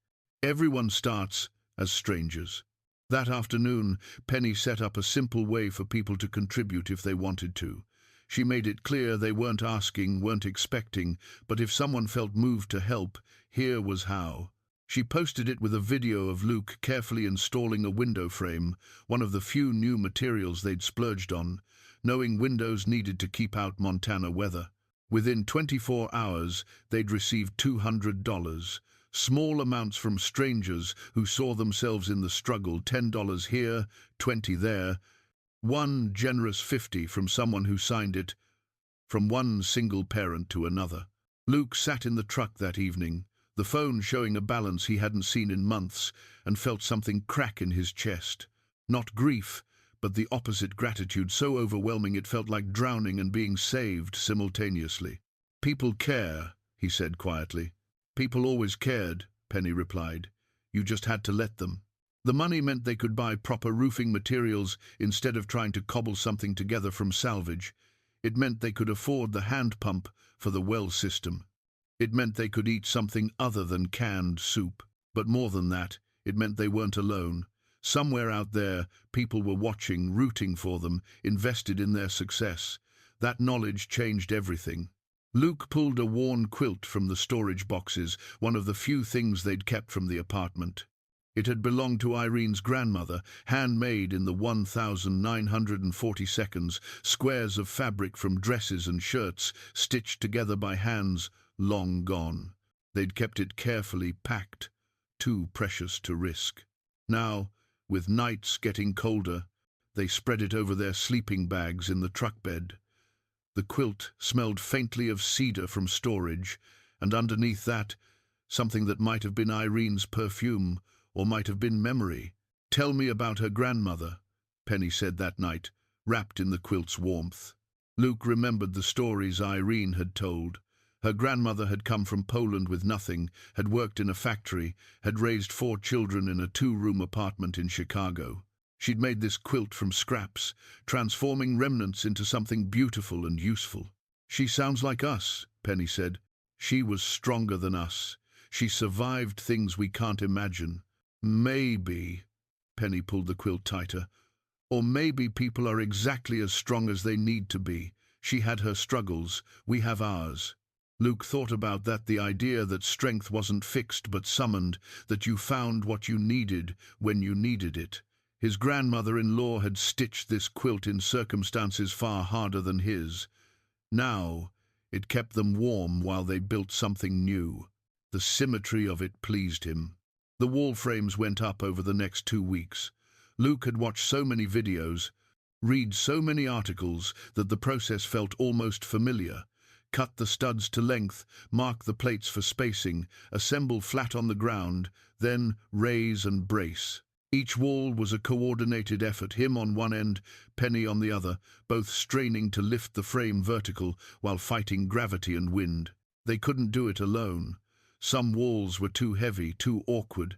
S1: Everyone starts as strangers. That afternoon, Penny set up a simple way for people to contribute if they wanted to. She made it clear they weren't asking, weren't expecting, but if someone felt moved to help, here was how. She posted it with a video of Luke carefully installing a window frame, one of the few new materials they'd splurged on, knowing windows needed to keep out Montana weather. Within 24 hours, they'd received $200, small amounts from strangers who saw themselves in the struggle, $10 here, $20 there, one generous $50 from someone who signed it, from one single parent to another. Luke sat in the truck that evening, the phone showing a balance he hadn't seen in months, and felt something crack in his chest. Not grief, but the opposite gratitude, so overwhelming it felt like drowning and being saved simultaneously. People care, he said quietly. People always cared, Penny replied. You just had to let them. The money meant they could buy proper roofing materials instead of trying to cobble something together from salvage. It meant they could afford the hand pump for the well system. It meant they could eat something other than canned soup. But more than that, it meant they weren't alone. Somewhere out there, people were watching, rooting for them, invested in their success. That knowledge changed everything. Luke pulled a worn quilt from the storage boxes, one of the few things they'd kept from the apartment. It had belonged to Irene's grandmother, handmade in the 1940 seconds, squares of fabric from dresses and shirts, stitched together by hands long gone. They'd kept it carefully packed, too precious to risk. Now, with nights getting colder, they spread it over their sleeping bags in the truck bed. The quilt smelled faintly of cedar from storage, and underneath that, something that might have been Irene's perfume, or might have been memory. Tell me about her grandmother, Penny said that night, wrapped in the quilt's warmth. Luke remembered the stories Irene had told. Her grandmother had come from Poland with nothing, had worked in a factory, had raised 4 children in a 2-room apartment in Chicago. She'd made this quilt from scraps, transforming remnants into something beautiful and useful. She sounds like us, Penny said. She was stronger than us. She survived things we can't imagine. Maybe, Penny pulled the quilt tighter, or maybe people are exactly as strong as they need to be. She had her struggles, we have ours. Luke thought about that, the idea that strength wasn't fixed but summoned, that you found what you needed when you needed it. His grandmother-in-law had stitched this quilt in circumstances far harder than his. Now, it kept them warm while they built something new. The symmetry of it pleased him. The wall frames went up over the next 2 weeks. Luke had watched so many videos, read so many articles, that the process felt almost familiar. Cut the studs to length, mark the plates for spacing, assemble flat on the ground, then raise and brace. Each wall was a coordinated effort, him on one end, Penny on the other, both straining to lift the frame vertical while fighting gravity and wind. They couldn't do it alone. Some walls were too heavy, too awkward.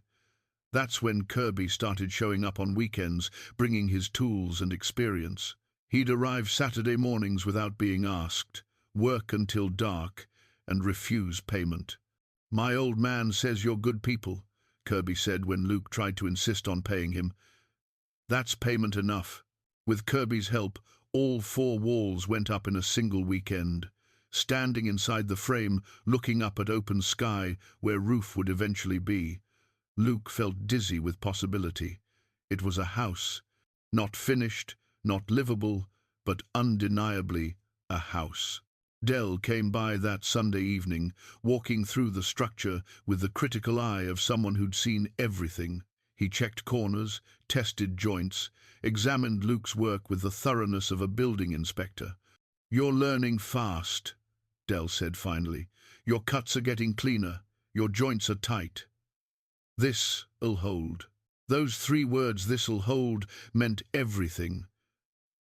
S1: That's when Kirby started showing up on weekends, bringing his tools and experience. He'd arrive Saturday mornings without being asked, work until dark, and refuse payment. My old man says you're good people, Kirby said when Luke tried to insist on paying him. That's payment enough. With Kirby's help, all 4 walls went up in a single weekend. Standing inside the frame, looking up at open sky where roof would eventually be, Luke felt dizzy with possibility. It was a house, not finished, not livable, but undeniably a house. Dell came by that Sunday evening, walking through the structure with the critical eye of someone who'd seen everything. He checked corners, tested joints, examined Luke's work with the thoroughness of a building inspector. "You're learning fast," Dell said finally. "Your cuts are getting cleaner. Your joints are tight. This'll hold." Those 3 words, "this'll hold," meant everything.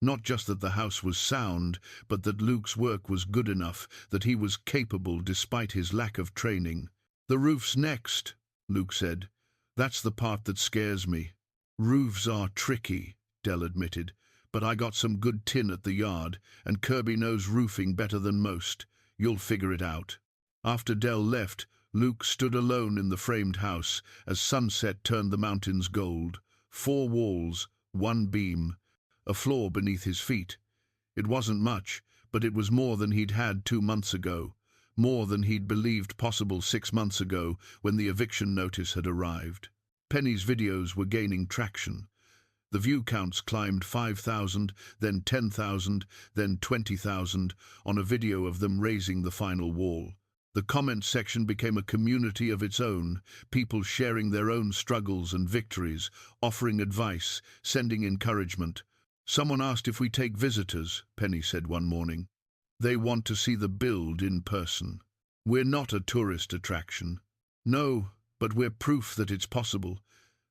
S1: Not just that the house was sound, but that Luke's work was good enough, that he was capable despite his lack of training. "The roof's next," Luke said. "That's the part that scares me." "Roofs are tricky," Dell admitted, "but I got some good tin at the yard, and Kirby knows roofing better than most. You'll figure it out." After Dell left, Luke stood alone in the framed house as sunset turned the mountains gold. 4 walls, 1 beam, a floor beneath his feet. It wasn't much, but it was more than he'd had 2 months ago, more than he'd believed possible 6 months ago when the eviction notice had arrived. Penny's videos were gaining traction. The view counts climbed 5,000, then 10,000, then 20,000 on a video of them raising the final wall. The comment section became a community of its own, people sharing their own struggles and victories, offering advice, sending encouragement. "Someone asked if we take visitors," Penny said one morning. "They want to see the build in person. We're not a tourist attraction." "No, but we're proof that it's possible.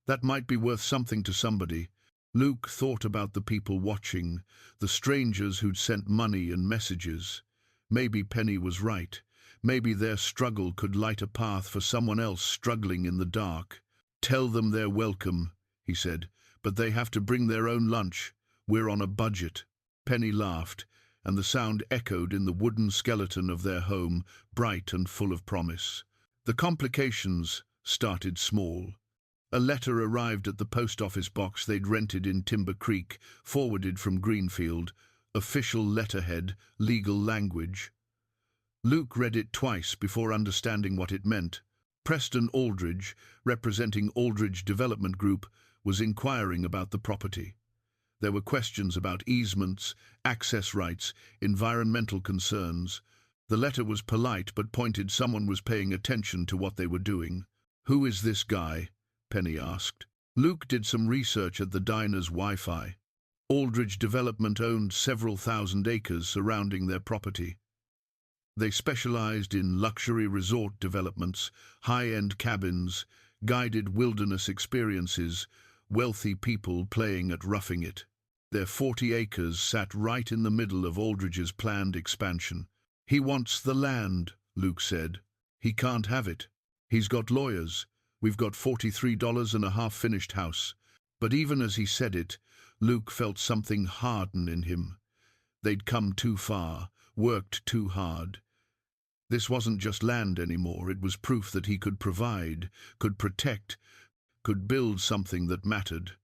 S1: That might be worth something to somebody." Luke thought about the people watching, the strangers who'd sent money and messages. Maybe Penny was right. Maybe their struggle could light a path for someone else struggling in the dark. "Tell them they're welcome," he said, "but they have to bring their own lunch. We're on a budget." Penny laughed, and the sound echoed in the wooden skeleton of their home, bright and full of promise. The complications started small. A letter arrived at the post office box they'd rented in Timber Creek, forwarded from Greenfield. Official letterhead, legal language. Luke read it twice before understanding what it meant. Preston Aldridge, representing Aldridge Development Group, was inquiring about the property. There were questions about easements, access rights, environmental concerns. The letter was polite but pointed someone was paying attention to what they were doing. "Who is this guy?" Penny asked. Luke did some research at the diner's Wi-Fi. Aldridge Development owned several thousand acres surrounding their property. They specialized in luxury resort developments, high-end cabins, guided wilderness experiences, wealthy people playing at roughing it. Their 40 acres sat right in the middle of Aldridge's planned expansion. "He wants the land," Luke said. "He can't have it. He's got lawyers. We've got $43 and a half finished house." But even as he said it, Luke felt something harden in him. They'd come too far, worked too hard. This wasn't just land anymore, it was proof that he could provide, could protect, could build something that mattered.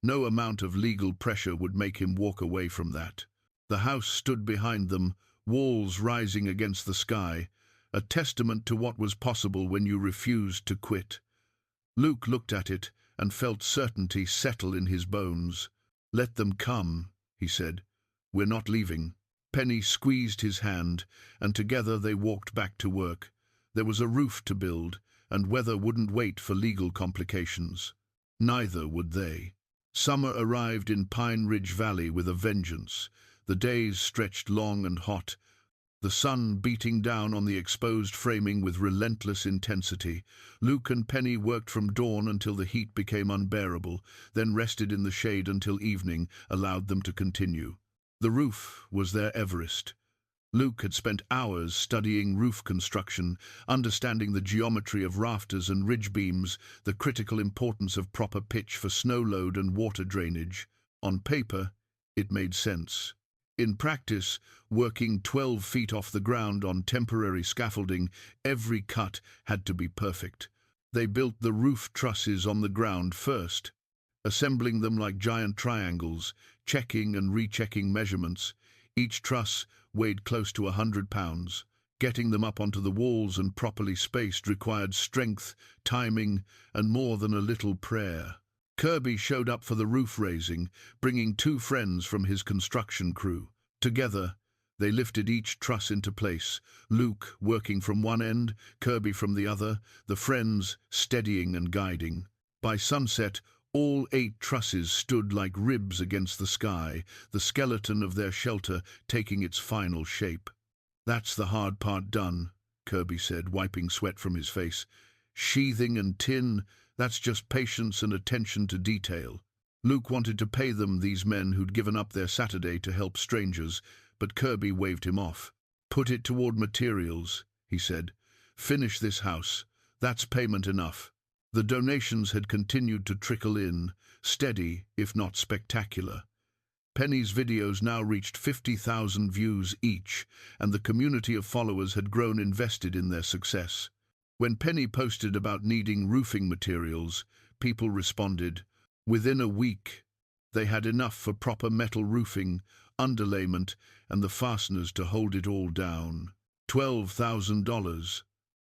S1: No amount of legal pressure would make him walk away from that. The house stood behind them, walls rising against the sky, a testament to what was possible when you refused to quit. Luke looked at it and felt certainty settle in his bones. "Let them come," he said. "We're not leaving." Penny squeezed his hand, and together they walked back to work. There was a roof to build, and weather wouldn't wait for legal complications. Neither would they. Summer arrived in Pine Ridge Valley with a vengeance. The days stretched long and hot, the sun beating down on the exposed framing with relentless intensity. Luke and Penny worked from dawn until the heat became unbearable, then rested in the shade until evening allowed them to continue. The roof was their Everest. Luke had spent hours studying roof construction, understanding the geometry of rafters and ridge beams, the critical importance of proper pitch for snow load and water drainage. On paper, it made sense. In practice, working 12 feet off the ground on temporary scaffolding, every cut had to be perfect. They built the roof trusses on the ground first, assembling them like giant triangles, checking and rechecking measurements. Each truss weighed close to 100 pounds. Getting them up onto the walls and properly spaced required strength, timing, and more than a little prayer. Kirby showed up for the roof raising, bringing 2 friends from his construction crew. Together, they lifted each truss into place, Luke working from one end, Kirby from the other, the friends steadying and guiding. By sunset, all 8 trusses stood like ribs against the sky, the skeleton of their shelter taking its final shape. "That's the hard part done," Kirby said, wiping sweat from his face. "Sheathing and tin, that's just patience and attention to detail." Luke wanted to pay them, these men who'd given up their Saturday to help strangers, but Kirby waved him off. "Put it toward materials," he said. "Finish this house. That's payment enough." The donations had continued to trickle in, steady, if not spectacular. Penny's videos now reached 50,000 views each, and the community of followers had grown invested in their success. When Penny posted about needing roofing materials, people responded. Within a week, they had enough for proper metal roofing, underlayment, and the fasteners to hold it all down. $12,000,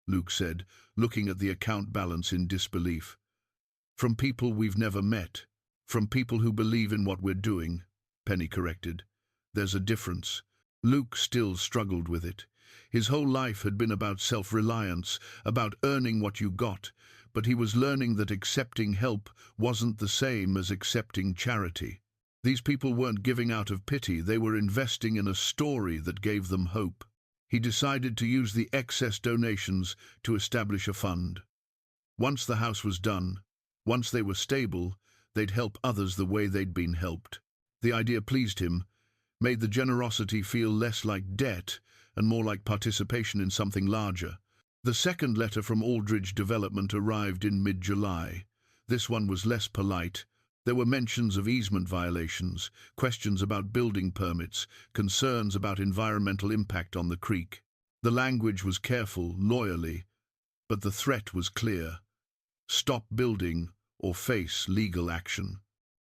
S1: Luke said, looking at the account balance in disbelief. "From people we've never met. From people who believe in what we're doing," Penny corrected. "There's a difference." Luke still struggled with it. His whole life had been about self-reliance, about earning what you got, but he was learning that accepting help wasn't the same as accepting charity. These people weren't giving out of pity, they were investing in a story that gave them hope. He decided to use the excess donations to establish a fund. Once the house was done, once they were stable, they'd help others the way they'd been helped. The idea pleased him, made the generosity feel less like debt and more like participation in something larger. The second letter from Aldridge Development arrived in mid-July. This one was less polite. There were mentions of easement violations, questions about building permits, concerns about environmental impact on the creek. The language was careful, lawyerly, but the threat was clear. Stop building or face legal action.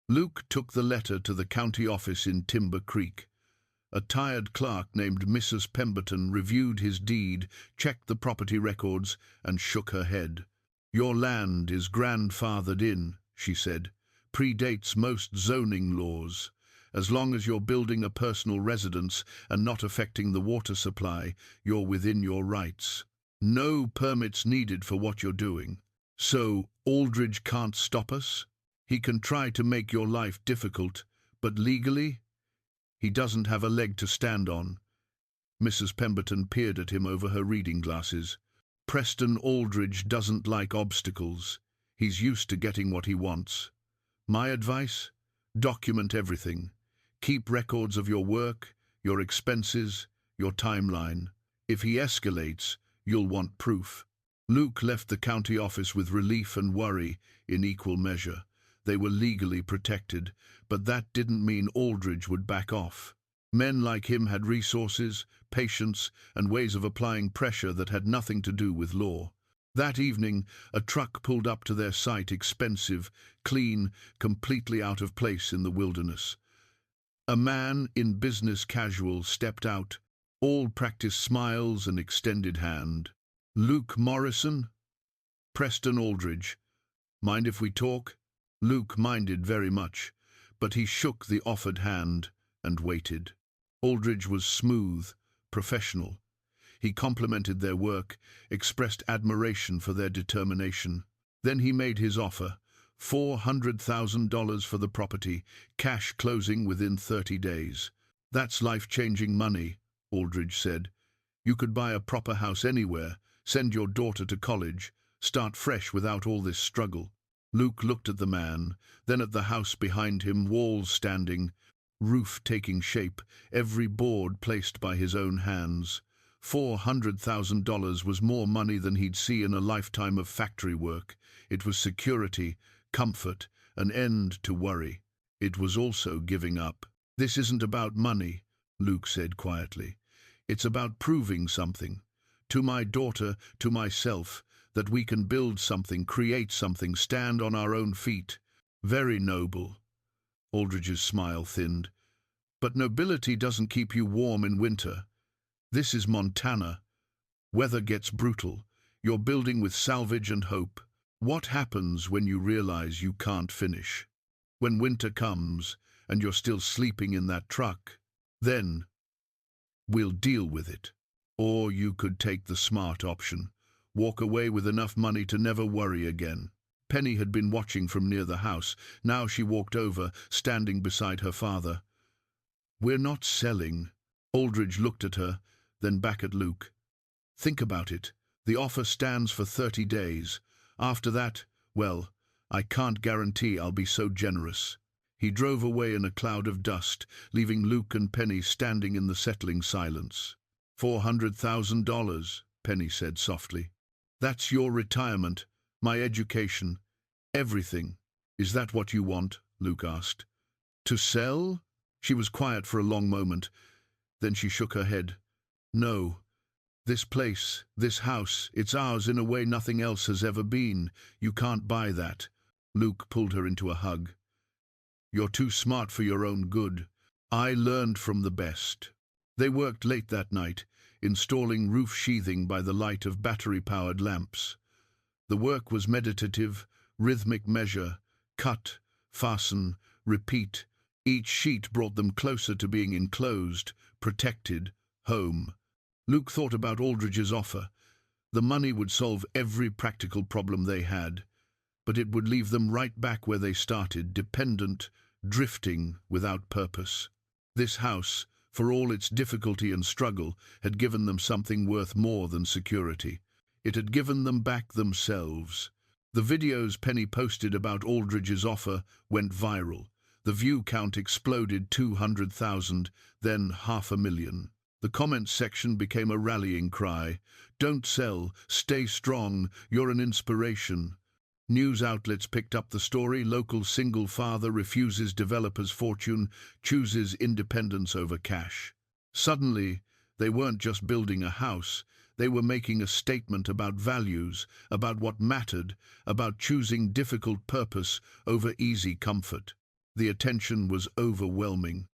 S1: Luke took the letter to the county office in Timber Creek. A tired clerk named Mrs. Pemberton reviewed his deed, checked the property records, and shook her head. "Your land is grandfathered in," she said. "Predates most zoning laws. As long as you're building a personal residence and not affecting the water supply, you're within your rights. No permits needed for what you're doing. So Aldridge can't stop us? He can try to make your life difficult, but legally? He doesn't have a leg to stand on." Mrs. Pemberton peered at him over her reading glasses. "Preston Aldridge doesn't like obstacles. He's used to getting what he wants. My advice? Document everything. Keep records of your work, your expenses, your timeline. If he escalates, you'll want proof." Luke left the county office with relief and worry in equal measure. They were legally protected, but that didn't mean Aldridge would back off. Men like him had resources, patience, and ways of applying pressure that had nothing to do with law. That evening, a truck pulled up to their site, expensive, clean, completely out of place in the wilderness. A man in business casual stepped out, all practiced smiles and extended hand. "Luke Morrison?" "Preston Aldridge. Mind if we talk?" Luke minded very much, but he shook the offered hand and waited. Aldridge was smooth, professional. He complimented their work, expressed admiration for their determination. Then he made his offer, $400,000 for the property, cash closing within 30 days. "That's life-changing money," Aldridge said. "You could buy a proper house anywhere, send your daughter to college, start fresh without all this struggle." Luke looked at the man, then at the house behind him, walls standing, roof taking shape, every board placed by his own hands. $400,000 was more money than he'd see in a lifetime of factory work. It was security, comfort, an end to worry. It was also giving up. "This isn't about money," Luke said quietly. "It's about proving something. To my daughter, to myself, that we can build something, create something, stand on our own feet. Very noble." Aldridge's smile thinned. "But nobility doesn't keep you warm in winter. This is Montana. Weather gets brutal. You're building with salvage and hope. What happens when you realize you can't finish? When winter comes and you're still sleeping in that truck? Then we'll deal with it. Or you could take the smart option. Walk away with enough money to never worry again." Penny had been watching from near the house. Now she walked over, standing beside her father. "We're not selling." Aldridge looked at her, then back at Luke. "Think about it. The offer stands for 30 days. After that, well, I can't guarantee I'll be so generous." He drove away in a cloud of dust, leaving Luke and Penny standing in the settling silence. $400,000, Penny said softly. "That's your retirement, my education, everything. Is that what you want?" Luke asked. "To sell?" She was quiet for a long moment. Then she shook her head. "No. This place, this house, it's ours in a way nothing else has ever been. You can't buy that." Luke pulled her into a hug. "You're too smart for your own good. I learned from the best." They worked late that night, installing roof sheathing by the light of battery-powered lamps. The work was meditative, rhythmic measure, cut, fasten, repeat. Each sheet brought them closer to being enclosed, protected, home. Luke thought about Aldridge's offer. The money would solve every practical problem they had, but it would leave them right back where they started, dependent, drifting, without purpose. This house, for all its difficulty and struggle, had given them something worth more than security. It had given them back themselves. The videos Penny posted about Aldridge's offer went viral. The view count exploded 200,000, then 500,000. The comments section became a rallying cry. "Don't sell, stay strong, you're an inspiration." News outlets picked up the story. Local single father refuses developer's fortune, chooses independence over cash. Suddenly, they weren't just building a house. They were making a statement about values, about what mattered, about choosing difficult purpose over easy comfort. The attention was overwhelming.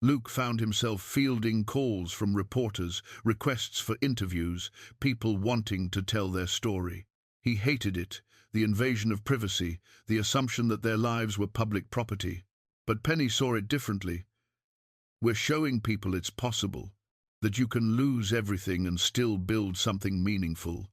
S1: Luke found himself fielding calls from reporters, requests for interviews, people wanting to tell their story. He hated it, the invasion of privacy, the assumption that their lives were public property. But Penny saw it differently. "We're showing people it's possible, that you can lose everything and still build something meaningful."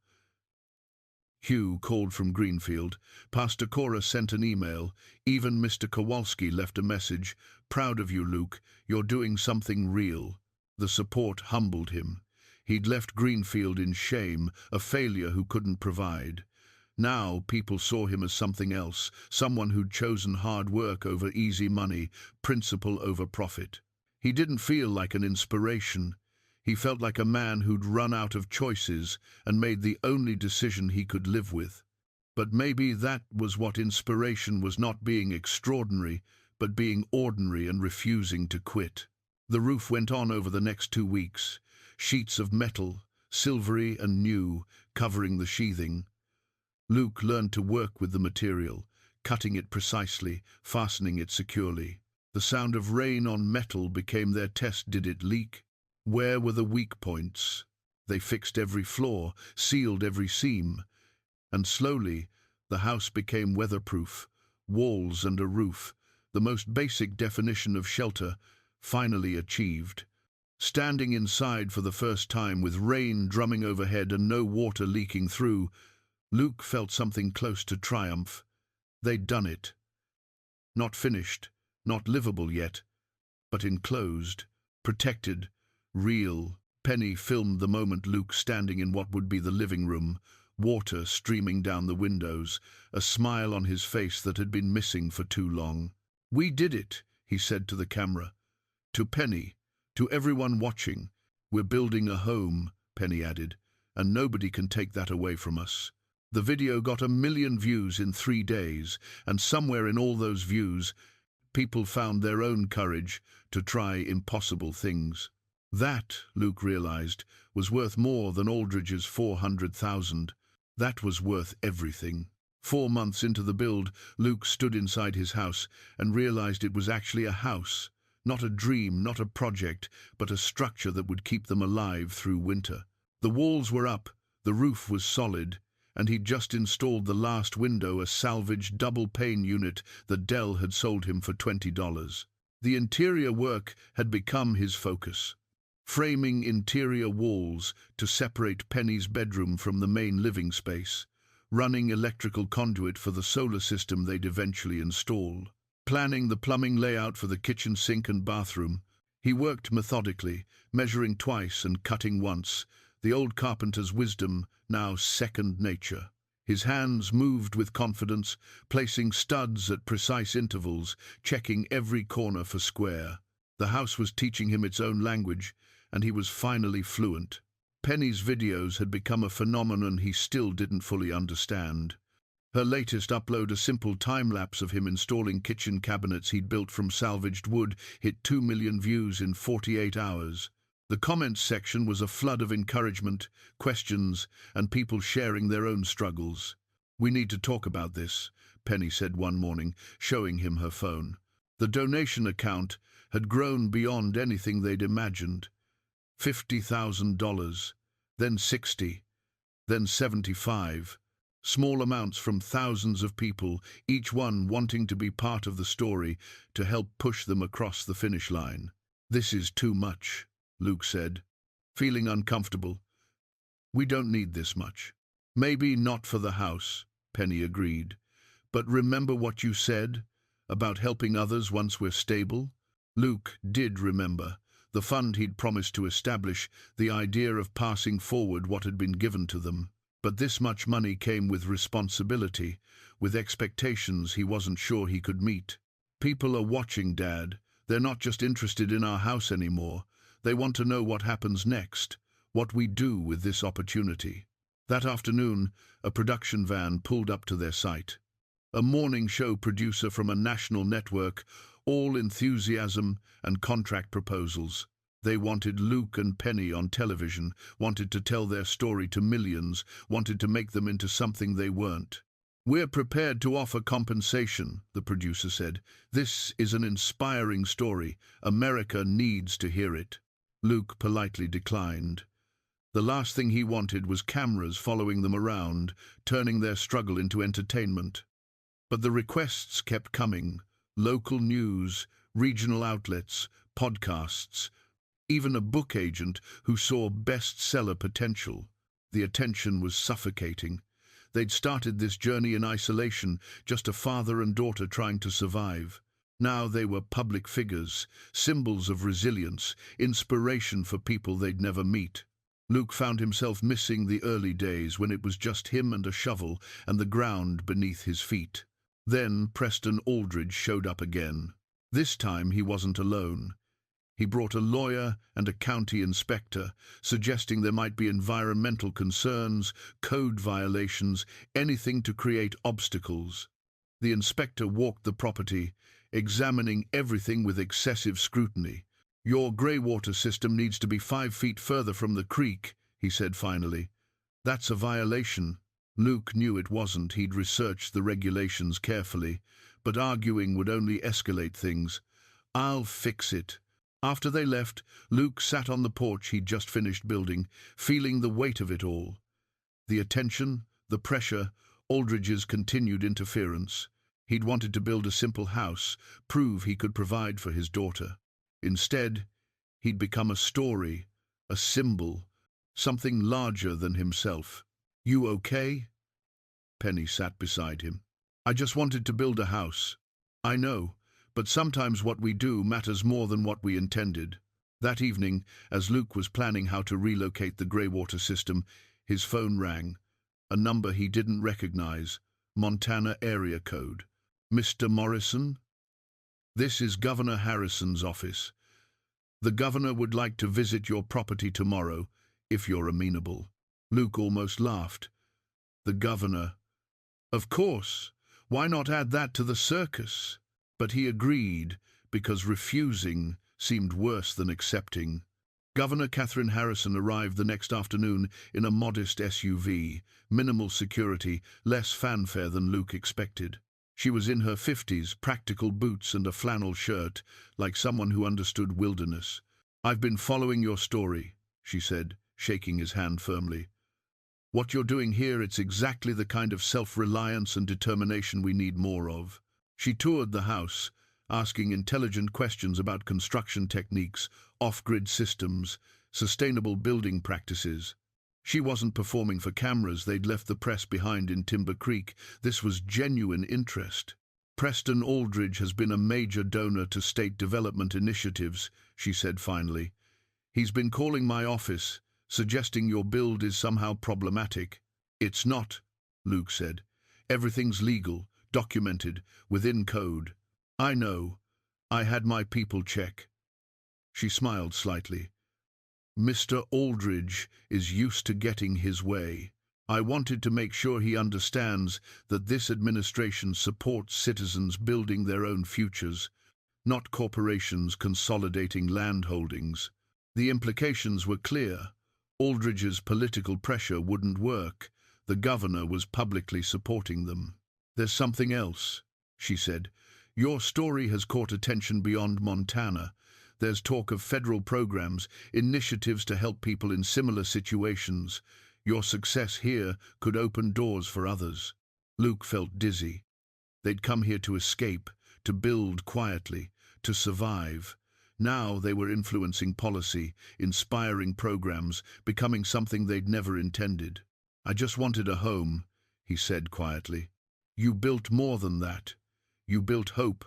S1: Hugh called from Greenfield. Pastor Cora sent an email. Even Mr. Kowalski left a message. "Proud of you, Luke. You're doing something real." The support humbled him. He'd left Greenfield in shame, a failure who couldn't provide. Now people saw him as something else, someone who'd chosen hard work over easy money, principle over profit. He didn't feel like an inspiration. He felt like a man who'd run out of choices and made the only decision he could live with. But maybe that was what inspiration was, not being extraordinary, but being ordinary and refusing to quit. The roof went on over the next 2 weeks. Sheets of metal, silvery and new, covering the sheathing. Luke learned to work with the material, cutting it precisely, fastening it securely. The sound of rain on metal became their test. Did it leak? Where were the weak points? They fixed every flaw, sealed every seam, and slowly the house became weatherproof. Walls and a roof, the most basic definition of shelter, finally achieved. Standing inside for the first time with rain drumming overhead and no water leaking through, Luke felt something close to triumph. They'd done it. Not finished, not livable yet, but enclosed, protected, real. Penny filmed the moment Luke standing in what would be the living room, water streaming down the windows, a smile on his face that had been missing for too long. "We did it," he said to the camera. To Penny, to everyone watching. "We're building a home," Penny added, "and nobody can take that away from us." The video got 1 million views in 3 days, and somewhere in all those views, people found their own courage to try impossible things. That, Luke realized, was worth more than Aldridge's 400,000. That was worth everything. 4 months into the build, Luke stood inside his house and realized it was actually a house, not a dream, not a project, but a structure that would keep them alive through winter. The walls were up, the roof was solid, and he'd just installed the last window, a salvaged double-pane unit that Dell had sold him for $20. The interior work had become his focus. Framing interior walls to separate Penny's bedroom from the main living space, running electrical conduit for the solar system they'd eventually install, planning the plumbing layout for the kitchen sink and bathroom. He worked methodically, measuring twice and cutting once, the old carpenter's wisdom now second nature. His hands moved with confidence, placing studs at precise intervals, checking every corner for square. The house was teaching him its own language, and he was finally fluent. Penny's videos had become a phenomenon he still didn't fully understand. Her latest upload, a simple time-lapse of him installing kitchen cabinets he'd built from salvaged wood, hit 2 million views in 48 hours. The comments section was a flood of encouragement, questions, and people sharing their own struggles. "We need to talk about this," Penny said one morning, showing him her phone. The donation account had grown beyond anything they'd imagined. $50,000, then 60, then 75. Small amounts from thousands of people, each one wanting to be part of the story to help push them across the finish line. "This is too much," Luke said, feeling uncomfortable. "We don't need this much." "Maybe not for the house," Penny agreed. "But remember what you said about helping others once we're stable?" Luke did remember. The fund he'd promised to establish, the idea of passing forward what had been given to them. But this much money came with responsibility, with expectations he wasn't sure he could meet. "People are watching, Dad. They're not just interested in our house anymore. They want to know what happens next, what we do with this opportunity." That afternoon, a production van pulled up to their site. A morning show producer from a national network, all enthusiasm and contract proposals. They wanted Luke and Penny on television, wanted to tell their story to millions, wanted to make them into something they weren't. "We're prepared to offer compensation," the producer said. "This is an inspiring story. America needs to hear it." Luke politely declined. The last thing he wanted was cameras following them around, turning their struggle into entertainment. But the requests kept coming. Local news, regional outlets, podcasts, even a book agent who saw bestseller potential. The attention was suffocating. They'd started this journey in isolation, just a father and daughter trying to survive. Now they were public figures, symbols of resilience, inspiration for people they'd never meet. Luke found himself missing the early days when it was just him and a shovel and the ground beneath his feet. Then Preston Aldridge showed up again. This time he wasn't alone. He brought a lawyer and a county inspector, suggesting there might be environmental concerns, code violations, anything to create obstacles. The inspector walked the property, examining everything with excessive scrutiny. "Your grey water system needs to be 5 feet further from the creek," he said finally. "That's a violation." Luke knew it wasn't. He'd researched the regulations carefully, but arguing would only escalate things. "I'll fix it." After they left, Luke sat on the porch he'd just finished building, feeling the weight of it all. The attention, the pressure, Aldridge's continued interference. He'd wanted to build a simple house, prove he could provide for his daughter. Instead, he'd become a story, a symbol, something larger than himself. "You okay?" Penny sat beside him. "I just wanted to build a house." "I know, but sometimes what we do matters more than what we intended." That evening, as Luke was planning how to relocate the grey water system, his phone rang. A number he didn't recognize, Montana area code. "Mr. Morrison? This is Governor Harrison's office. The governor would like to visit your property tomorrow, if you're amenable." Luke almost laughed. The governor. Of course. Why not add that to the circus? But he agreed, because refusing seemed worse than accepting. Governor Catherine Harrison arrived the next afternoon in a modest SUV, minimal security, less fanfare than Luke expected. She was in her 50s, practical boots and a flannel shirt, like someone who understood wilderness. "I've been following your story," she said, shaking his hand firmly. "What you're doing here, it's exactly the kind of self-reliance and determination we need more of." She toured the house, asking intelligent questions about construction techniques, off-grid systems, sustainable building practices. She wasn't performing for cameras. They'd left the press behind in Timber Creek. This was genuine interest. Preston Aldridge has been a major donor to state development initiatives, she said finally. He's been calling my office, suggesting your build is somehow problematic. It's not, Luke said. Everything's legal, documented, within code. I know. I had my people check. She smiled slightly. Mr. Aldridge is used to getting his way. I wanted to make sure he understands that this administration supports citizens building their own futures, not corporations consolidating land holdings. The implications were clear. Aldridge's political pressure wouldn't work. The governor was publicly supporting them. There's something else, she said. Your story has caught attention beyond Montana. There's talk of federal programs, initiatives to help people in similar situations. Your success here could open doors for others. Luke felt dizzy. They'd come here to escape, to build quietly, to survive. Now they were influencing policy, inspiring programs, becoming something they'd never intended. I just wanted a home, he said quietly. You built more than that. You built hope.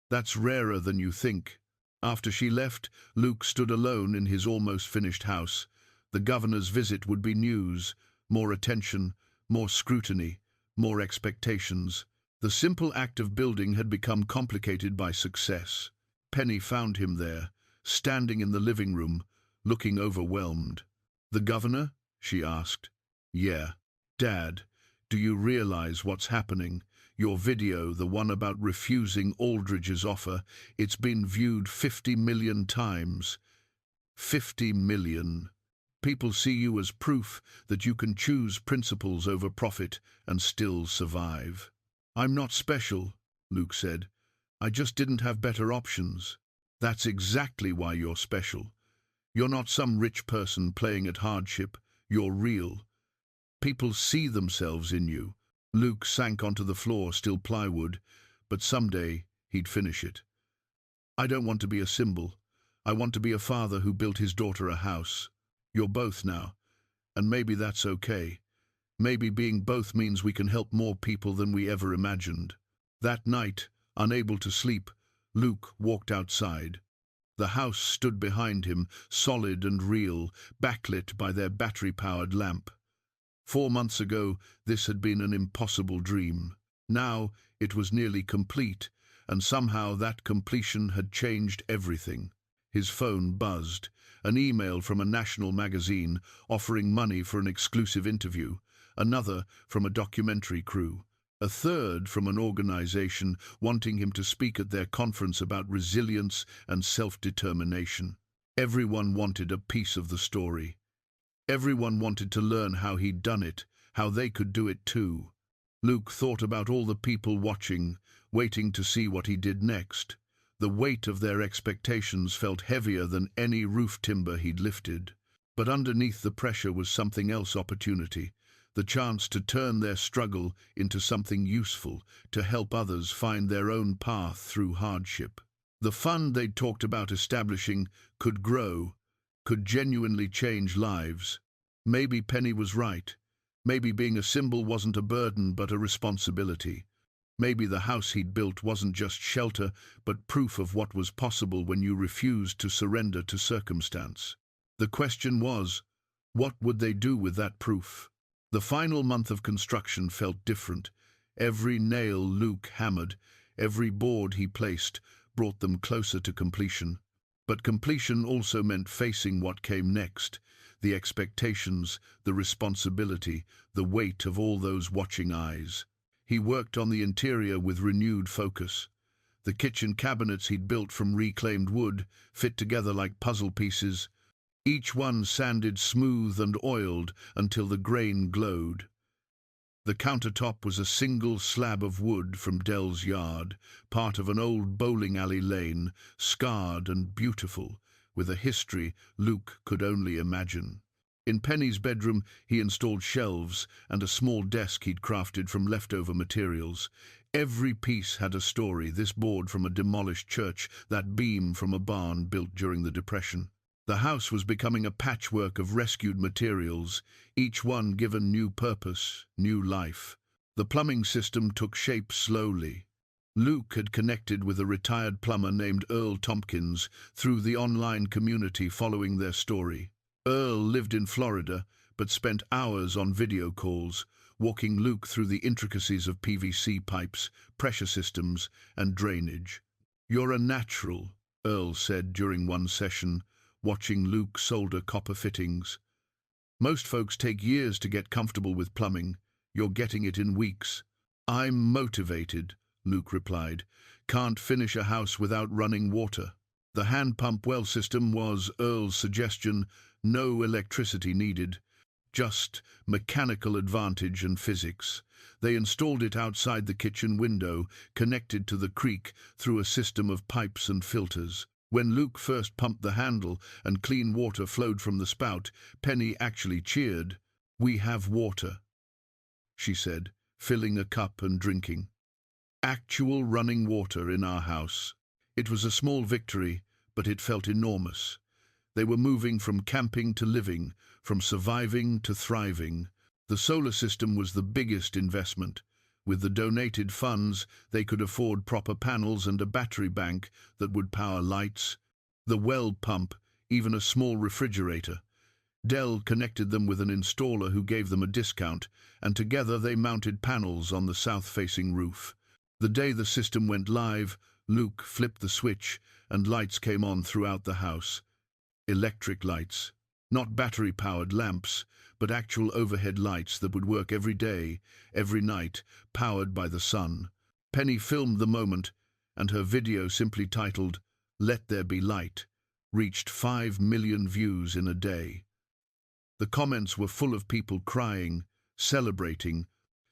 S1: That's rarer than you think. After she left, Luke stood alone in his almost finished house. The governor's visit would be news, more attention, more scrutiny, more expectations. The simple act of building had become complicated by success. Penny found him there, standing in the living room, looking overwhelmed. The governor? She asked. Yeah. Dad, do you realize what's happening? Your video, the one about refusing Aldridge's offer, it's been viewed 50 million times. 50 million. People see you as proof that you can choose principles over profit and still survive. I'm not special, Luke said. I just didn't have better options. That's exactly why you're special. You're not some rich person playing at hardship. You're real. People see themselves in you. Luke sank onto the floor, still plywood, but someday he'd finish it. I don't want to be a symbol. I want to be a father who built his daughter a house. You're both now, and maybe that's okay. Maybe being both means we can help more people than we ever imagined. That night, unable to sleep, Luke walked outside. The house stood behind him, solid and real, backlit by their battery-powered lamp. 4 months ago, this had been an impossible dream. Now it was nearly complete, and somehow that completion had changed everything. His phone buzzed. An email from a national magazine offering money for an exclusive interview, another from a documentary crew, a third from an organization wanting him to speak at their conference about resilience and self-determination. Everyone wanted a piece of the story. Everyone wanted to learn how he'd done it, how they could do it too. Luke thought about all the people watching, waiting to see what he did next. The weight of their expectations felt heavier than any roof timber he'd lifted. But underneath the pressure was something else: opportunity, the chance to turn their struggle into something useful, to help others find their own path through hardship. The fund they'd talked about establishing could grow, could genuinely change lives. Maybe Penny was right. Maybe being a symbol wasn't a burden but a responsibility. Maybe the house he'd built wasn't just shelter, but proof of what was possible when you refused to surrender to circumstance. The question was, what would they do with that proof? The final month of construction felt different. Every nail Luke hammered, every board he placed, brought them closer to completion. But completion also meant facing what came next, the expectations, the responsibility, the weight of all those watching eyes. He worked on the interior with renewed focus. The kitchen cabinets he'd built from reclaimed wood fit together like puzzle pieces, each one sanded smooth and oiled until the grain glowed. The countertop was a single slab of wood from Dell's yard, part of an old bowling alley lane, scarred and beautiful, with a history Luke could only imagine. In Penny's bedroom, he installed shelves and a small desk he'd crafted from leftover materials. Every piece had a story: this board from a demolished church, that beam from a barn built during the Depression. The house was becoming a patchwork of rescued materials, each one given new purpose, new life. The plumbing system took shape slowly. Luke had connected with a retired plumber named Earl Tompkins through the online community following their story. Earl lived in Florida, but spent hours on video calls, walking Luke through the intricacies of PVC pipes, pressure systems, and drainage. "You're a natural," Earl said during one session, watching Luke solder copper fittings. "Most folks take years to get comfortable with plumbing. You're getting it in weeks." "I'm motivated," Luke replied. "Can't finish a house without running water." The hand pump well system was Earl's suggestion. No electricity needed, just mechanical advantage and physics. They installed it outside the kitchen window, connected to the creek through a system of pipes and filters. When Luke first pumped the handle and clean water flowed from the spout, Penny actually cheered. "We have water," she said, filling a cup and drinking. "Actual running water in our house." It was a small victory, but it felt enormous. They were moving from camping to living, from surviving to thriving. The solar system was the biggest investment. With the donated funds, they could afford proper panels and a battery bank that would power lights, the well pump, even a small refrigerator. Dell connected them with an installer who gave them a discount, and together they mounted panels on the south-facing roof. The day the system went live, Luke flipped the switch, and lights came on throughout the house. Electric lights. Not battery-powered lamps, but actual overhead lights that would work every day, every night, powered by the sun. Penny filmed the moment, and her video, simply titled, "Let There Be Light," reached 5 million views in a day. The comments were full of people crying, celebrating,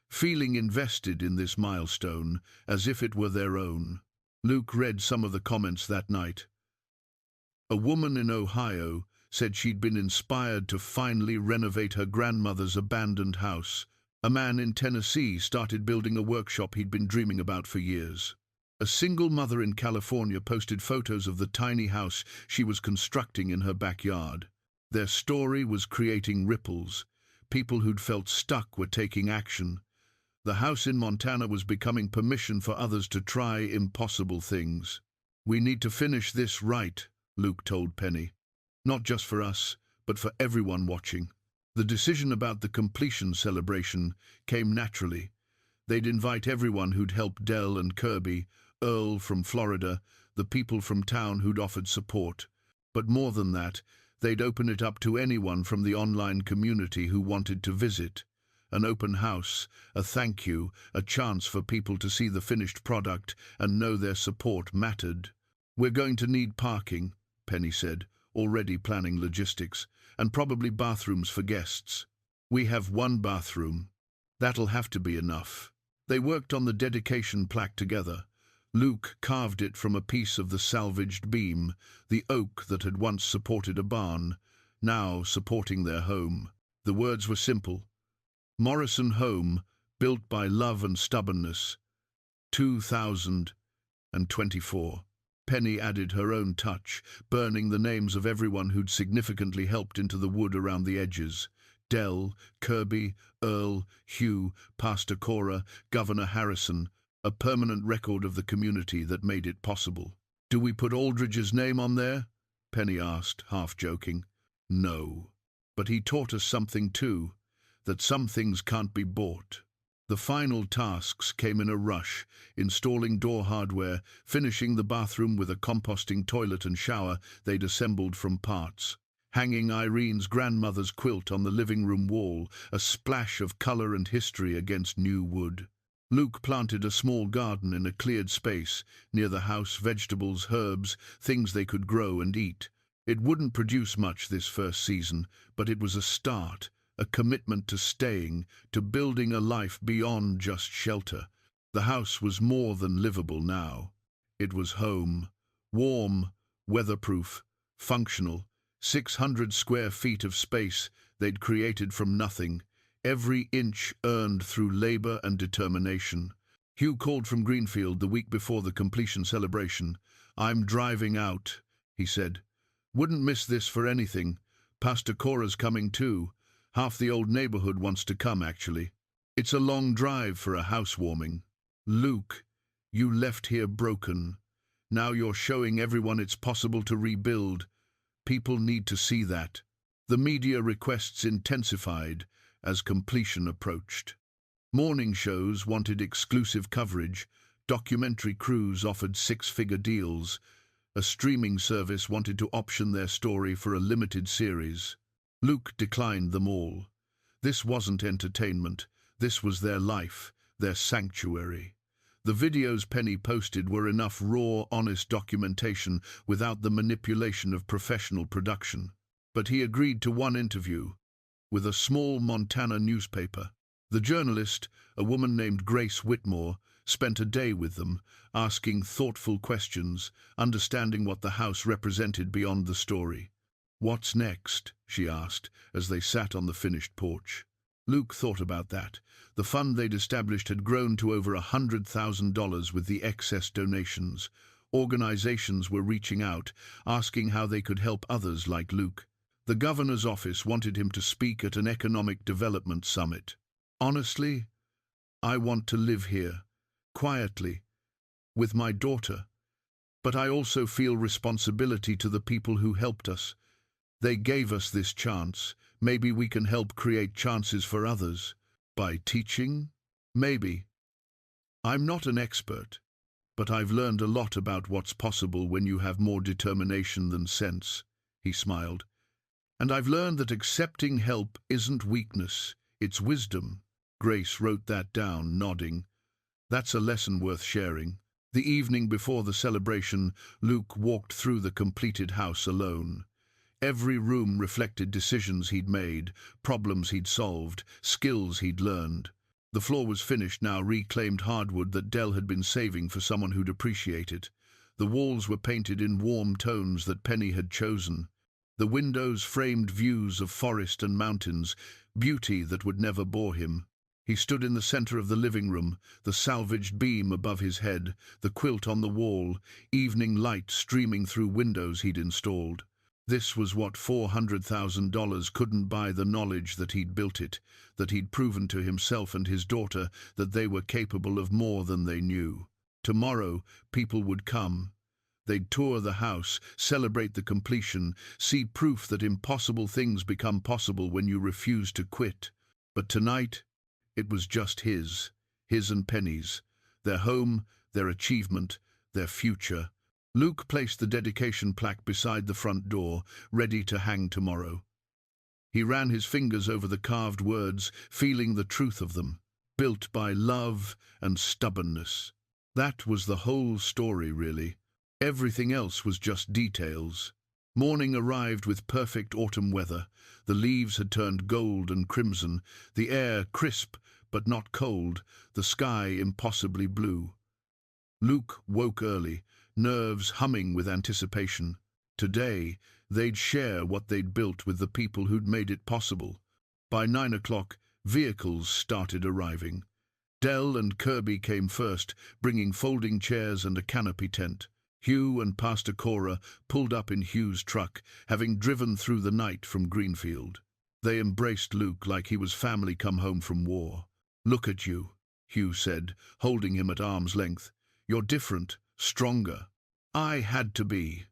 S1: feeling invested in this milestone, as if it were their own. Luke read some of the comments that night. A woman in Ohio said she'd been inspired to finally renovate her grandmother's abandoned house. A man in Tennessee started building a workshop he'd been dreaming about for years. A single mother in California posted photos of the tiny house she was constructing in her backyard. Their story was creating ripples. People who'd felt stuck were taking action. The house in Montana was becoming permission for others to try impossible things. "We need to finish this right," Luke told Penny. "Not just for us, but for everyone watching." The decision about the completion celebration came naturally. They'd invite everyone who'd helped Dell and Kirby, Earl from Florida, the people from town who'd offered support. But more than that, they'd open it up to anyone from the online community who wanted to visit. An open house, a thank you, a chance for people to see the finished product and know their support mattered. "We're going to need parking," Penny said, already planning logistics, "and probably bathrooms for guests." "We have one bathroom. That'll have to be enough." They worked on the dedication plaque together. Luke carved it from a piece of the salvaged beam, the oak that had once supported a barn, now supporting their home. The words were simple. "Morrison Home, built by love and stubbornness, 2024. Penny added her own touch, burning the names of everyone who'd significantly helped into the wood around the edges. Dell, Kirby, Earl, Hugh, Pastor Cora, Governor Harrison, a permanent record of the community that made it possible. "Do we put Aldridge's name on there?" Penny asked, half joking. "No. But he taught us something too, that some things can't be bought." The final tasks came in a rush, installing door hardware, finishing the bathroom with a composting toilet and shower they'd assembled from parts, hanging Irene's grandmother's quilt on the living room wall, a splash of color and history against new wood. Luke planted a small garden in a cleared space, near the house, vegetables, herbs, things they could grow and eat. It wouldn't produce much this first season, but it was a start. A commitment to staying, to building a life beyond just shelter. The house was more than livable now. It was home. Warm, weatherproof, functional. 600 square feet of space they'd created from nothing. Every inch earned through labor and determination. Hugh called from Greenfield the week before the completion celebration. "I'm driving out," he said. Wouldn't miss this for anything. Pastor Cora's coming too. Half the old neighborhood wants to come, actually. It's a long drive for a housewarming. Luke, you left here broken. Now you're showing everyone it's possible to rebuild. People need to see that. The media requests intensified as completion approached. Morning shows wanted exclusive coverage. Documentary crews offered six-figure deals. A streaming service wanted to option their story for a limited series. Luke declined them all. This wasn't entertainment. This was their life, their sanctuary. The videos Penny posted were enough raw, honest documentation without the manipulation of professional production. But he agreed to one interview with a small Montana newspaper. The journalist, a woman named Grace Whitmore, spent a day with them, asking thoughtful questions, understanding what the house represented beyond the story. "What's next?" she asked, as they sat on the finished porch. Luke thought about that. The fund they'd established had grown to over $100,000 with the excess donations. Organizations were reaching out, asking how they could help others like Luke. The governor's office wanted him to speak at an economic development summit. "Honestly, I want to live here, quietly, with my daughter. But I also feel responsibility to the people who helped us. They gave us this chance. Maybe we can help create chances for others. By teaching? Maybe. I'm not an expert, but I've learned a lot about what's possible when you have more determination than sense," he smiled. "And I've learned that accepting help isn't weakness, it's wisdom." Grace wrote that down, nodding. "That's a lesson worth sharing." The evening before the celebration, Luke walked through the completed house alone. Every room reflected decisions he'd made, problems he'd solved, skills he'd learned. The floor was finished now, reclaimed hardwood that Dell had been saving for someone who'd appreciate it. The walls were painted in warm tones that Penny had chosen. The windows framed views of forest and mountains, beauty that would never bore him. He stood in the center of the living room, the salvaged beam above his head, the quilt on the wall, evening light streaming through windows he'd installed. This was what $400,000 couldn't buy: the knowledge that he'd built it, that he'd proven to himself and his daughter that they were capable of more than they knew. Tomorrow, people would come. They'd tour the house, celebrate the completion, see proof that impossible things become possible when you refuse to quit. But tonight, it was just his and Penny's, their home, their achievement, their future. Luke placed the dedication plaque beside the front door, ready to hang tomorrow. He ran his fingers over the carved words, feeling the truth of them. Built by love and stubbornness. That was the whole story, really. Everything else was just details. Morning arrived with perfect autumn weather. The leaves had turned gold and crimson, the air crisp but not cold, the sky impossibly blue. Luke woke early, nerves humming with anticipation. Today, they'd share what they'd built with the people who'd made it possible. By 9 o'clock, vehicles started arriving. Dell and Kirby came first, bringing folding chairs and a canopy tent. Hugh and Pastor Cora pulled up in Hugh's truck, having driven through the night from Greenfield. They embraced Luke like he was family come home from war. "Look at you," Hugh said, holding him at arm's length. "You're different, stronger." "I had to be,"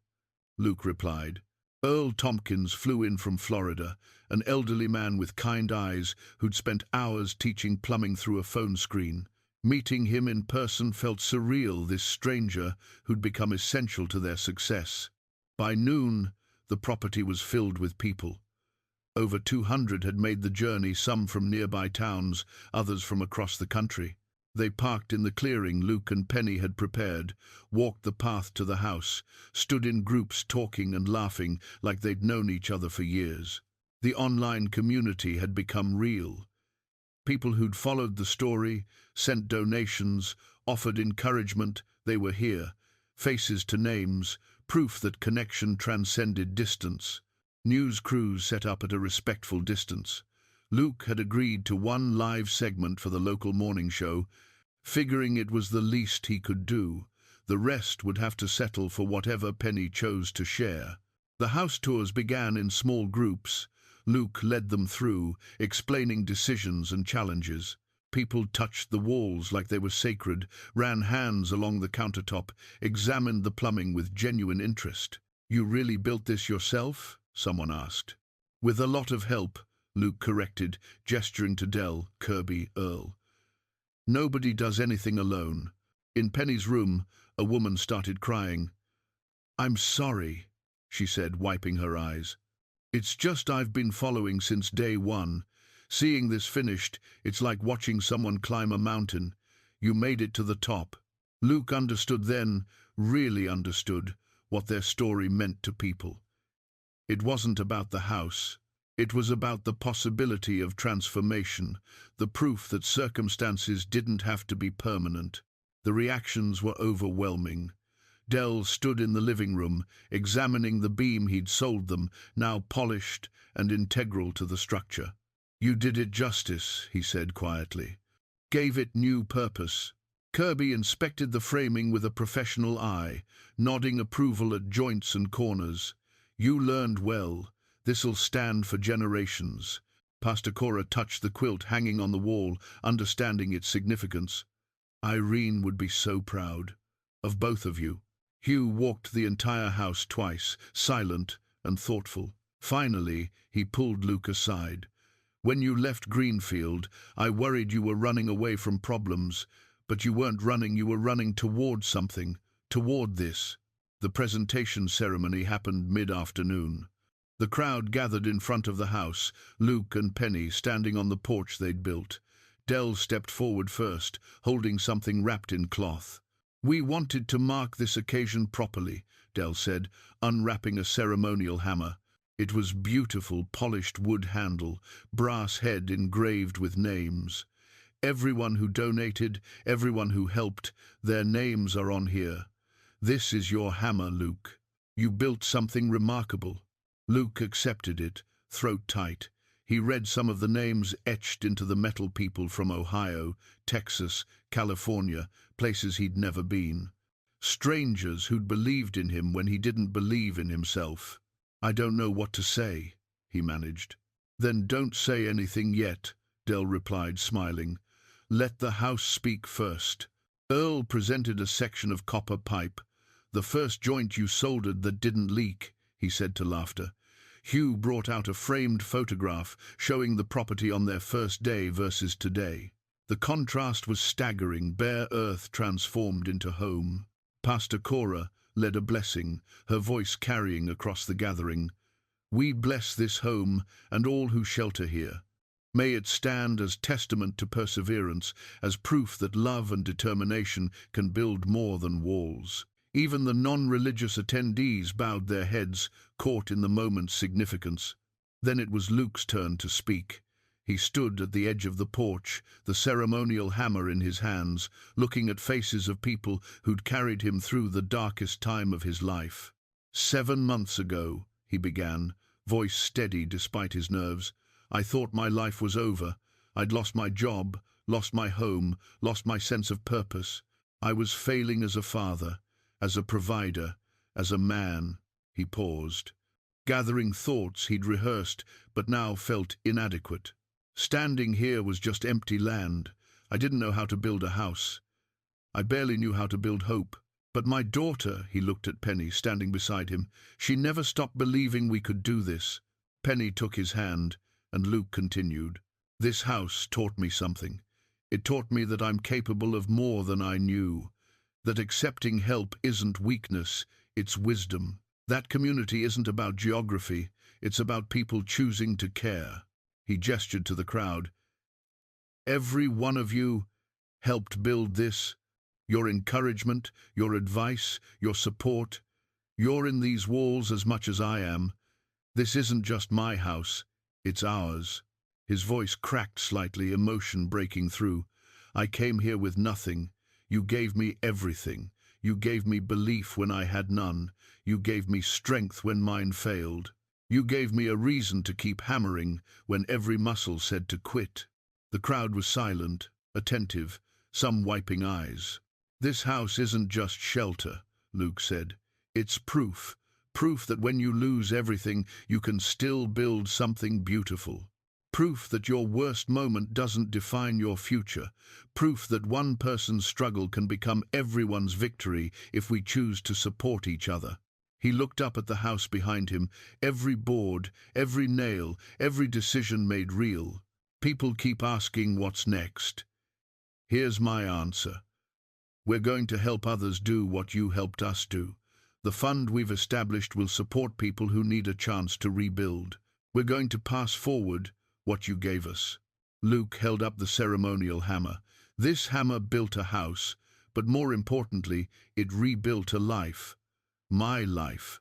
S1: Luke replied. Earl Tompkins flew in from Florida, an elderly man with kind eyes who'd spent hours teaching plumbing through a phone screen. Meeting him in person felt surreal, this stranger who'd become essential to their success. By noon, the property was filled with people. Over 200 had made the journey, some from nearby towns, others from across the country. They parked in the clearing Luke and Penny had prepared, walked the path to the house, stood in groups talking and laughing like they'd known each other for years. The online community had become real. People who'd followed the story, sent donations, offered encouragement, they were here. Faces to names, proof that connection transcended distance. News crews set up at a respectful distance. Luke had agreed to one live segment for the local morning show, figuring it was the least he could do. The rest would have to settle for whatever Penny chose to share. The house tours began in small groups. Luke led them through, explaining decisions and challenges. People touched the walls like they were sacred, ran hands along the countertop, examined the plumbing with genuine interest. "You really built this yourself?" someone asked. "With a lot of help," Luke corrected, gesturing to Dell, Kirby, Earl. "Nobody does anything alone." In Penny's room, a woman started crying. "I'm sorry," she said, wiping her eyes. "It's just I've been following since day one. Seeing this finished, it's like watching someone climb a mountain. You made it to the top." Luke understood then, really understood, what their story meant to people. It wasn't about the house. It was about the possibility of transformation, the proof that circumstances didn't have to be permanent. The reactions were overwhelming. Dell stood in the living room, examining the beam he'd sold them, now polished and integral to the structure. "You did it justice," he said quietly. "Gave it new purpose." Kirby inspected the framing with a professional eye, nodding approval at joints and corners. "You learned well. This'll stand for generations." Pastor Cora touched the quilt hanging on the wall, understanding its significance. "Irene would be so proud. Of both of you." Hugh walked the entire house twice, silent and thoughtful. Finally, he pulled Luke aside. "When you left Greenfield, I worried you were running away from problems, but you weren't running, you were running toward something, toward this." The presentation ceremony happened mid-afternoon. The crowd gathered in front of the house, Luke and Penny standing on the porch they'd built. Dell stepped forward first, holding something wrapped in cloth. "We wanted to mark this occasion properly," Dell said, unwrapping a ceremonial hammer. It was beautiful, polished wood handle, brass head engraved with names. "Everyone who donated, everyone who helped, their names are on here. This is your hammer, Luke. You built something remarkable." Luke accepted it, throat tight. He read some of the names etched into the metal, people from Ohio, Texas, California, places he'd never been. Strangers who'd believed in him when he didn't believe in himself. "I don't know what to say," he managed. "Then don't say anything yet," Dell replied, smiling. "Let the house speak first." Earl presented a section of copper pipe. "The first joint you soldered that didn't leak," he said to laughter. Hugh brought out a framed photograph showing the property on their first day versus today. The contrast was staggering, bare earth transformed into home. Pastor Cora led a blessing, her voice carrying across the gathering. "We bless this home and all who shelter here. May it stand as testament to perseverance, as proof that love and determination can build more than walls." Even the non-religious attendees bowed their heads, caught in the moment's significance. Then it was Luke's turn to speak. He stood at the edge of the porch, the ceremonial hammer in his hands, looking at faces of people who'd carried him through the darkest time of his life. 7 months ago," he began, voice steady despite his nerves, "I thought my life was over. I'd lost my job, lost my home, lost my sense of purpose. I was failing as a father, as a provider, as a man." He paused, gathering thoughts he'd rehearsed but now felt inadequate. "Standing here was just empty land. I didn't know how to build a house. I barely knew how to build hope. But my daughter," he looked at Penny, standing beside him, "she never stopped believing we could do this." Penny took his hand, and Luke continued. "This house taught me something. It taught me that I'm capable of more than I knew. That accepting help isn't weakness, it's wisdom. That community isn't about geography, it's about people choosing to care." He gestured to the crowd. "Every one of you helped build this. Your encouragement, your advice, your support. You're in these walls as much as I am. This isn't just my house, it's ours." His voice cracked slightly, emotion breaking through. "I came here with nothing. You gave me everything. You gave me belief when I had none. You gave me strength when mine failed. You gave me a reason to keep hammering when every muscle said to quit." The crowd was silent, attentive, some wiping eyes. "This house isn't just shelter," Luke said. "It's proof. Proof that when you lose everything, you can still build something beautiful. Proof that your worst moment doesn't define your future. Proof that one person's struggle can become everyone's victory if we choose to support each other. He looked up at the house behind him, every board, every nail, every decision made real. People keep asking what's next. Here's my answer. We're going to help others do what you helped us do. The fund we've established will support people who need a chance to rebuild. We're going to pass forward what you gave us. Luke held up the ceremonial hammer. This hammer built a house, but more importantly, it rebuilt a life. My life.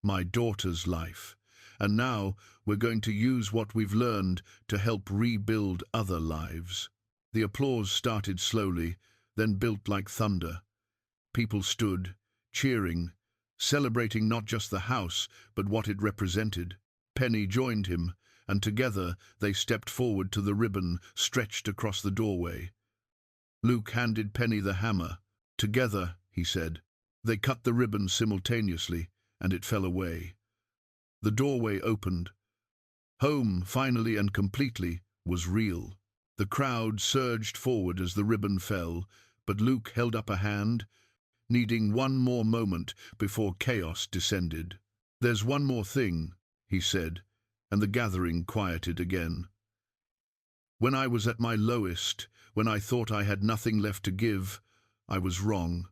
S1: My daughter's life. And now we're going to use what we've learned to help rebuild other lives. The applause started slowly, then built like thunder. People stood, cheering, celebrating not just the house, but what it represented. Penny joined him, and together they stepped forward to the ribbon stretched across the doorway. Luke handed Penny the hammer. Together, he said. They cut the ribbon simultaneously, and it fell away. The doorway opened. Home, finally and completely, was real. The crowd surged forward as the ribbon fell, but Luke held up a hand, needing one more moment before chaos descended. There's one more thing, he said, and the gathering quieted again. When I was at my lowest, when I thought I had nothing left to give, I was wrong.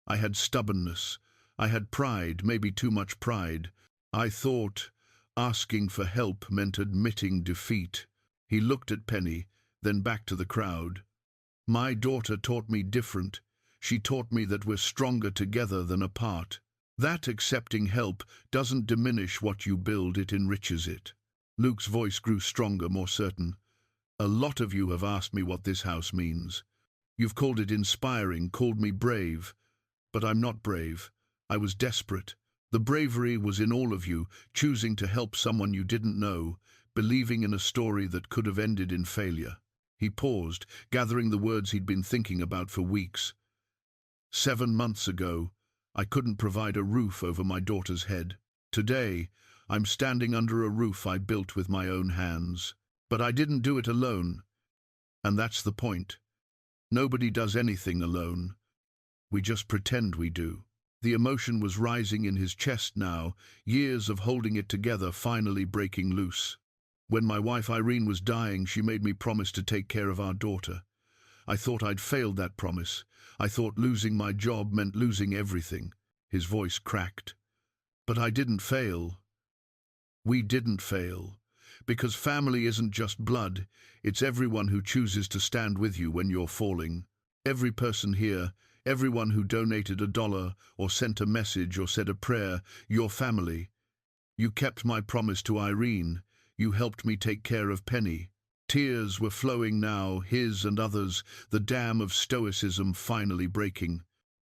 S1: I had stubbornness. I had pride, maybe too much pride. I thought asking for help meant admitting defeat. He looked at Penny, then back to the crowd. My daughter taught me different. She taught me that we're stronger together than apart. That accepting help doesn't diminish what you build, it enriches it. Luke's voice grew stronger, more certain. A lot of you have asked me what this house means. You've called it inspiring, called me brave. But I'm not brave. I was desperate. The bravery was in all of you, choosing to help someone you didn't know, believing in a story that could have ended in failure. He paused, gathering the words he'd been thinking about for weeks. 7 months ago, I couldn't provide a roof over my daughter's head. Today, I'm standing under a roof I built with my own hands. But I didn't do it alone. And that's the point. Nobody does anything alone. We just pretend we do. The emotion was rising in his chest now, years of holding it together finally breaking loose. When my wife Irene was dying, she made me promise to take care of our daughter. I thought I'd failed that promise. I thought losing my job meant losing everything. His voice cracked. But I didn't fail. We didn't fail. Because family isn't just blood, it's everyone who chooses to stand with you when you're falling. Every person here, everyone who donated $1 or sent a message or said a prayer, your family. You kept my promise to Irene. You helped me take care of Penny. Tears were flowing now, his and others, the dam of stoicism finally breaking.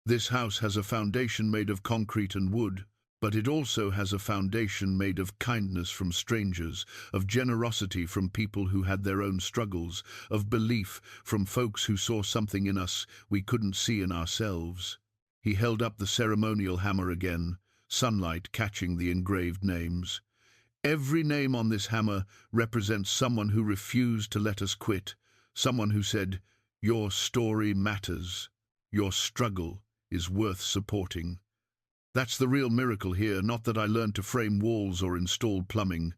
S1: This house has a foundation made of concrete and wood, but it also has a foundation made of kindness from strangers, of generosity from people who had their own struggles, of belief from folks who saw something in us we couldn't see in ourselves. He held up the ceremonial hammer again, sunlight catching the engraved names. Every name on this hammer represents someone who refused to let us quit, someone who said, "Your story matters. Your struggle is worth supporting." That's the real miracle here, not that I learned to frame walls or install plumbing,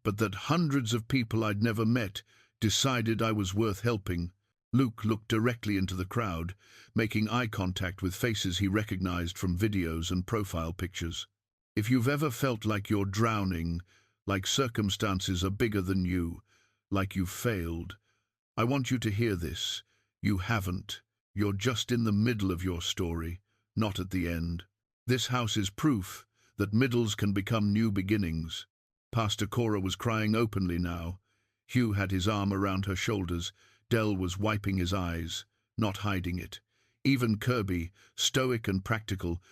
S1: but that hundreds of people I'd never met decided I was worth helping. Luke looked directly into the crowd, making eye contact with faces he recognized from videos and profile pictures. If you've ever felt like you're drowning, like circumstances are bigger than you, like you've failed, I want you to hear this. You haven't. You're just in the middle of your story, not at the end. This house is proof that middles can become new beginnings. Pastor Cora was crying openly now. Hugh had his arm around her shoulders. Dell was wiping his eyes, not hiding it. Even Kirby, stoic and practical,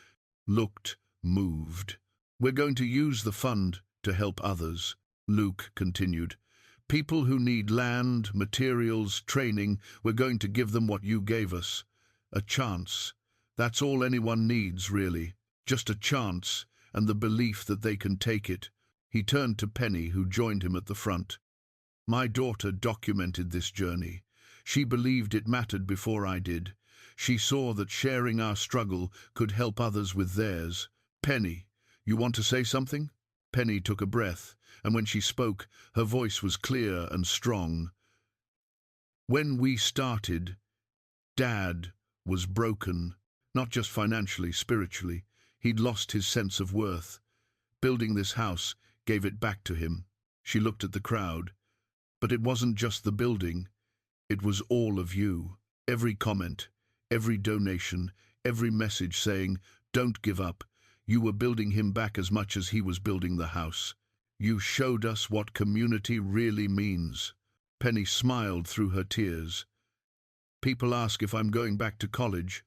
S1: looked moved. We're going to use the fund to help others, Luke continued. People who need land, materials, training, we're going to give them what you gave us. A chance. That's all anyone needs, really. Just a chance, and the belief that they can take it. He turned to Penny, who joined him at the front. My daughter documented this journey. She believed it mattered before I did. She saw that sharing our struggle could help others with theirs. Penny, you want to say something? Penny took a breath, and when she spoke, her voice was clear and strong. When we started, Dad was broken, not just financially, spiritually. He'd lost his sense of worth. Building this house gave it back to him. She looked at the crowd. But it wasn't just the building. It was all of you. Every comment, every donation, every message saying, "Don't give up." You were building him back as much as he was building the house. You showed us what community really means. Penny smiled through her tears. People ask if I'm going back to college.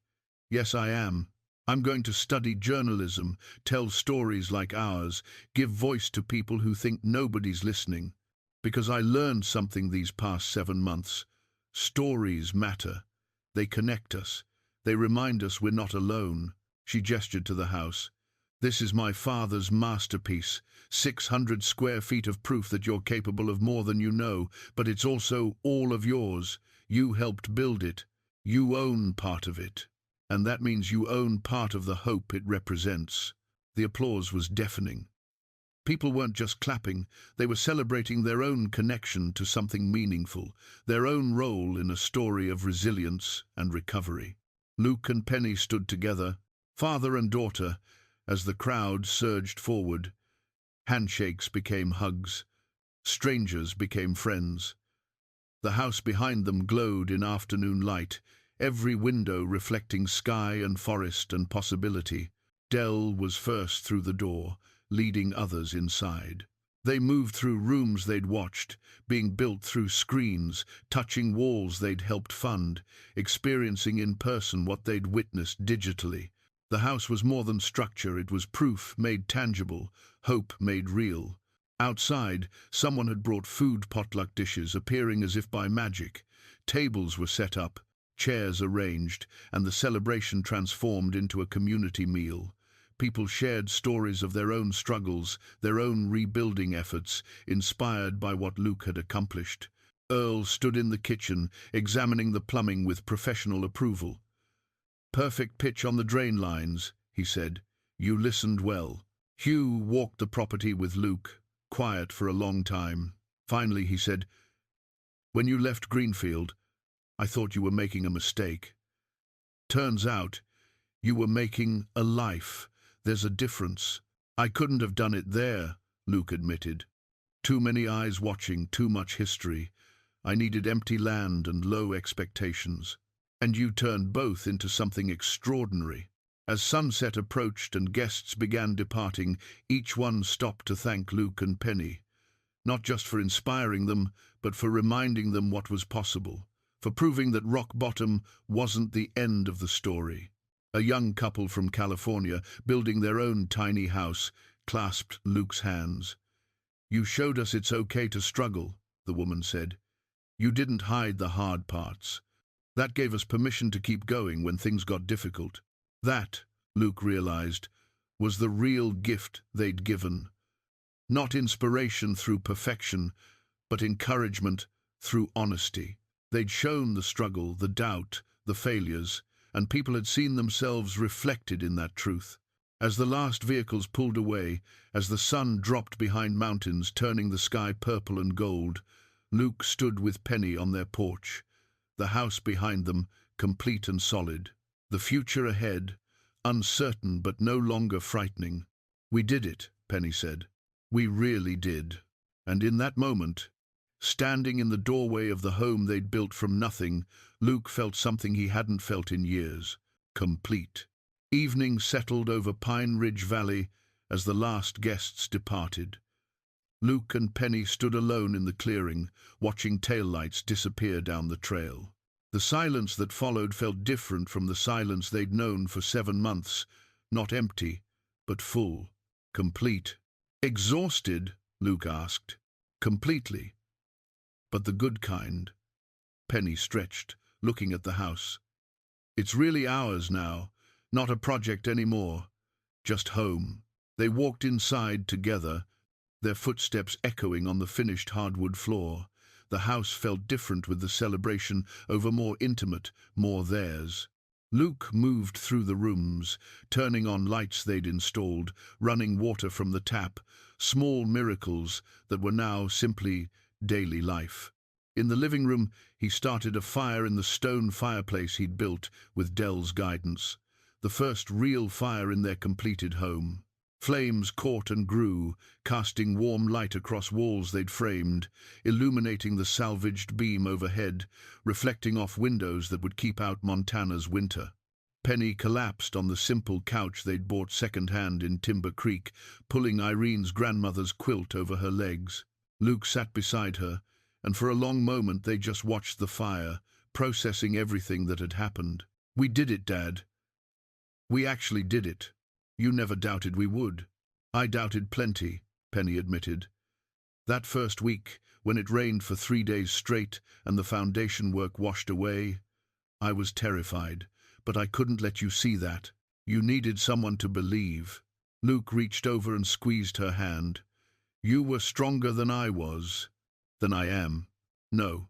S1: Yes, I am. I'm going to study journalism, tell stories like ours, give voice to people who think nobody's listening. Because I learned something these past 7 months. Stories matter. They connect us. They remind us we're not alone. She gestured to the house. This is my father's masterpiece, 600 square feet of proof that you're capable of more than you know, but it's also all of yours. You helped build it. You own part of it. And that means you own part of the hope it represents. The applause was deafening. People weren't just clapping, they were celebrating their own connection to something meaningful, their own role in a story of resilience and recovery. Luke and Penny stood together, father and daughter, as the crowd surged forward. Handshakes became hugs. Strangers became friends. The house behind them glowed in afternoon light, every window reflecting sky and forest and possibility. Dell was first through the door, leading others inside. They moved through rooms they'd watched, being built through screens, touching walls they'd helped fund, experiencing in person what they'd witnessed digitally. The house was more than structure, it was proof made tangible, hope made real. Outside, someone had brought food potluck dishes, appearing as if by magic. Tables were set up, chairs arranged, and the celebration transformed into a community meal. People shared stories of their own struggles, their own rebuilding efforts, inspired by what Luke had accomplished. Earl stood in the kitchen, examining the plumbing with professional approval. "Perfect pitch on the drain lines," he said. "You listened well." Hugh walked the property with Luke, quiet for a long time. Finally, he said, "When you left Greenfield, I thought you were making a mistake. Turns out, you were making a life. There's a difference." "I couldn't have done it there," Luke admitted. "Too many eyes watching, too much history. I needed empty land and low expectations. And you turned both into something extraordinary." As sunset approached and guests began departing, each one stopped to thank Luke and Penny, not just for inspiring them, but for reminding them what was possible, for proving that rock bottom wasn't the end of the story. A young couple from California, building their own tiny house, clasped Luke's hands. "You showed us it's okay to struggle," the woman said. "You didn't hide the hard parts. That gave us permission to keep going when things got difficult." That, Luke realized, was the real gift they'd given. Not inspiration through perfection, but encouragement through honesty. They'd shown the struggle, the doubt, the failures, and people had seen themselves reflected in that truth. As the last vehicles pulled away, as the sun dropped behind mountains, turning the sky purple and gold, Luke stood with Penny on their porch, the house behind them, complete and solid. The future ahead, uncertain but no longer frightening. "We did it," Penny said. "We really did." And in that moment, standing in the doorway of the home they'd built from nothing, Luke felt something he hadn't felt in years: complete. Evening settled over Pine Ridge Valley as the last guests departed. Luke and Penny stood alone in the clearing, watching taillights disappear down the trail. The silence that followed felt different from the silence they'd known for 7 months, not empty, but full, complete. "Exhausted?" Luke asked. "Completely. But the good kind." Penny stretched, looking at the house. "It's really ours now, not a project anymore, just home." They walked inside together, their footsteps echoing on the finished hardwood floor. The house felt different with the celebration over more intimate, more theirs. Luke moved through the rooms, turning on lights they'd installed, running water from the tap, small miracles that were now simply daily life. In the living room, he started a fire in the stone fireplace he'd built with Dell's guidance, the first real fire in their completed home. Flames caught and grew, casting warm light across walls they'd framed, illuminating the salvaged beam overhead, reflecting off windows that would keep out Montana's winter. Penny collapsed on the simple couch they'd bought second-hand in Timber Creek, pulling Irene's grandmother's quilt over her legs. Luke sat beside her, and for a long moment they just watched the fire, processing everything that had happened. "We did it, Dad. We actually did it. You never doubted we would." "I doubted plenty," Penny admitted. "That first week, when it rained for 3 days straight and the foundation work washed away, I was terrified, but I couldn't let you see that. You needed someone to believe." Luke reached over and squeezed her hand. "You were stronger than I was, than I am. No,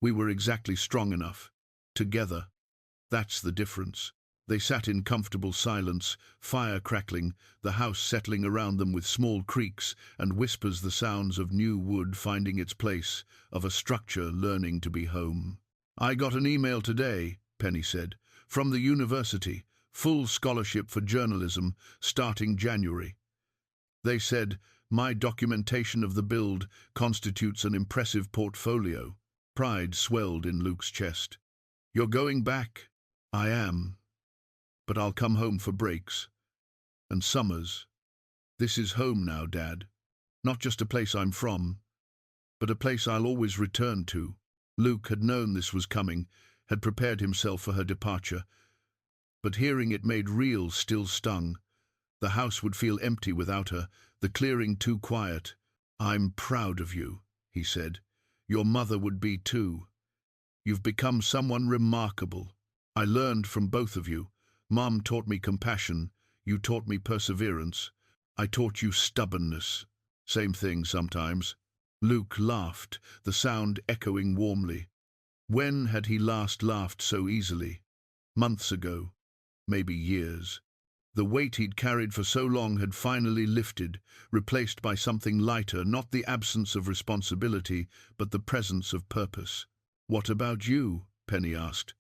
S1: we were exactly strong enough. Together. That's the difference." They sat in comfortable silence, fire crackling, the house settling around them with small creaks and whispers, the sounds of new wood finding its place, of a structure learning to be home. "I got an email today," Penny said, "from the university, full scholarship for journalism, starting January. They said, my documentation of the build constitutes an impressive portfolio." Pride swelled in Luke's chest. "You're going back?" "I am. But I'll come home for breaks. And summers. This is home now, Dad. Not just a place I'm from, but a place I'll always return to." Luke had known this was coming, had prepared himself for her departure, but hearing it made real still stung. The house would feel empty without her, the clearing too quiet. "I'm proud of you," he said. "Your mother would be too. You've become someone remarkable. I learned from both of you. Mom taught me compassion, you taught me perseverance. I taught you stubbornness. Same thing sometimes." Luke laughed, the sound echoing warmly. When had he last laughed so easily? Months ago, maybe years. The weight he'd carried for so long had finally lifted, replaced by something lighter, not the absence of responsibility, but the presence of purpose. "What about you?" Penny asked.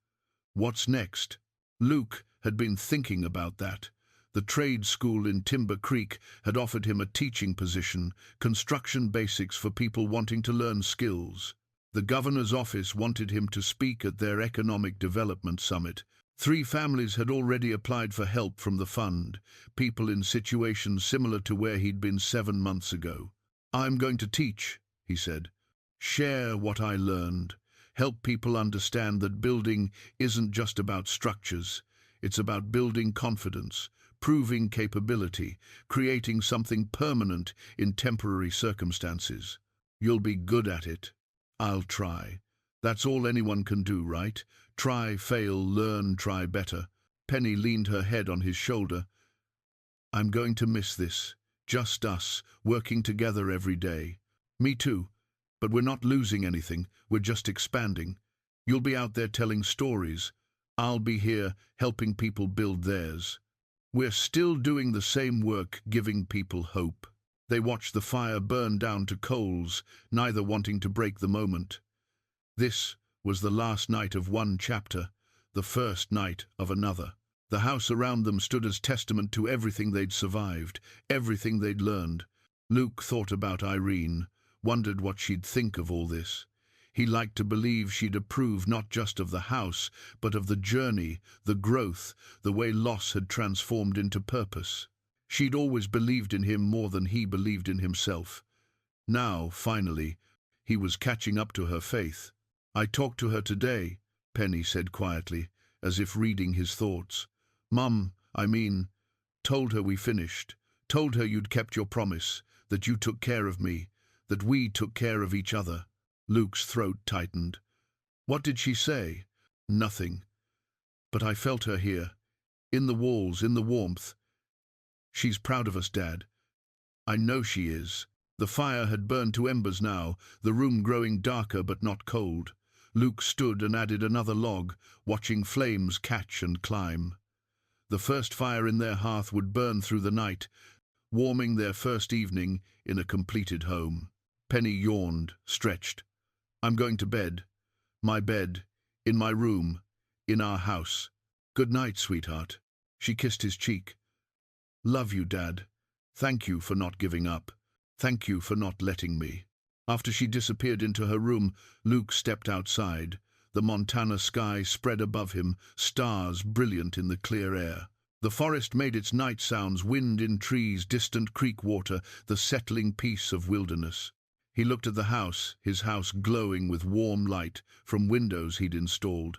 S1: "What's next?" Luke had been thinking about that. The trade school in Timber Creek had offered him a teaching position, construction basics for people wanting to learn skills. The governor's office wanted him to speak at their economic development summit. 3 families had already applied for help from the fund, people in situations similar to where he'd been 7 months ago. "I'm going to teach," he said. "Share what I learned. Help people understand that building isn't just about structures. It's about building confidence, proving capability, creating something permanent in temporary circumstances. You'll be good at it. I'll try. That's all anyone can do, right? Try, fail, learn, try better." Penny leaned her head on his shoulder. "I'm going to miss this. Just us, working together every day." "Me too. But we're not losing anything. We're just expanding. You'll be out there telling stories. I'll be here helping people build theirs. We're still doing the same work, giving people hope." They watched the fire burn down to coals, neither wanting to break the moment. This was the last night of one chapter, the first night of another. The house around them stood as testament to everything they'd survived, everything they'd learned. Luke thought about Irene, wondered what she'd think of all this. He liked to believe she'd approve not just of the house, but of the journey, the growth, the way loss had transformed into purpose. She'd always believed in him more than he believed in himself. Now, finally, he was catching up to her faith. "I talked to her today," Penny said quietly, as if reading his thoughts. Told her we finished. Told her you'd kept your promise, that you took care of me, that we took care of each other." Luke's throat tightened. "What did she say?" "Nothing. But I felt her here, in the walls, in the warmth. She's proud of us, Dad. I know she is. The fire had burned to embers now, the room growing darker but not cold. Luke stood and added another log, watching flames catch and climb. The first fire in their hearth would burn through the night, warming their first evening in a completed home. Penny yawned, stretched. I'm going to bed. My bed, in my room, in our house. Good night, sweetheart. She kissed his cheek. Love you, Dad. Thank you for not giving up. Thank you for not letting me. After she disappeared into her room, Luke stepped outside. The Montana sky spread above him, stars brilliant in the clear air. The forest made its night sounds, wind in trees, distant creek water, the settling peace of wilderness. He looked at the house, his house glowing with warm light from windows he'd installed.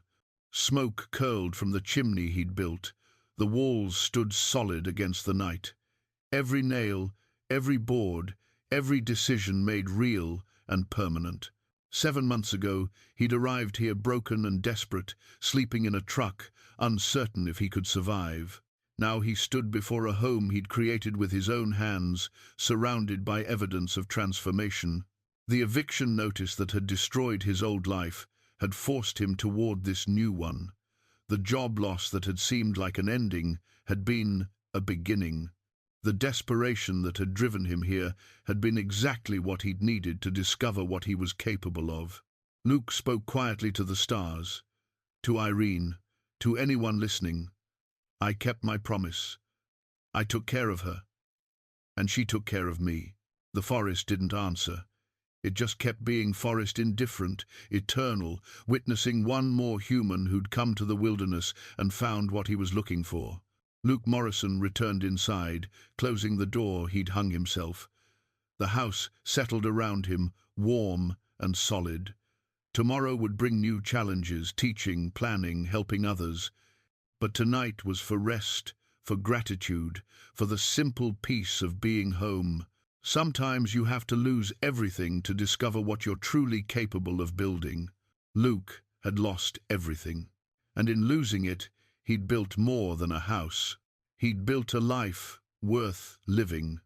S1: Smoke curled from the chimney he'd built. The walls stood solid against the night. Every nail, every board, every decision made real and permanent. 7 months ago, he'd arrived here broken and desperate, sleeping in a truck, uncertain if he could survive. Now he stood before a home he'd created with his own hands, surrounded by evidence of transformation. The eviction notice that had destroyed his old life had forced him toward this new one. The job loss that had seemed like an ending had been a beginning. The desperation that had driven him here had been exactly what he'd needed to discover what he was capable of. Luke spoke quietly to the stars, to Irene, to anyone listening. I kept my promise. I took care of her, and she took care of me. The forest didn't answer. It just kept being forest, indifferent, eternal, witnessing one more human who'd come to the wilderness and found what he was looking for. Luke Morrison returned inside, closing the door he'd hung himself. The house settled around him, warm and solid. Tomorrow would bring new challenges, teaching, planning, helping others. But tonight was for rest, for gratitude, for the simple peace of being home. Sometimes you have to lose everything to discover what you're truly capable of building. Luke had lost everything, and in losing it, he'd built more than a house. He'd built a life worth living.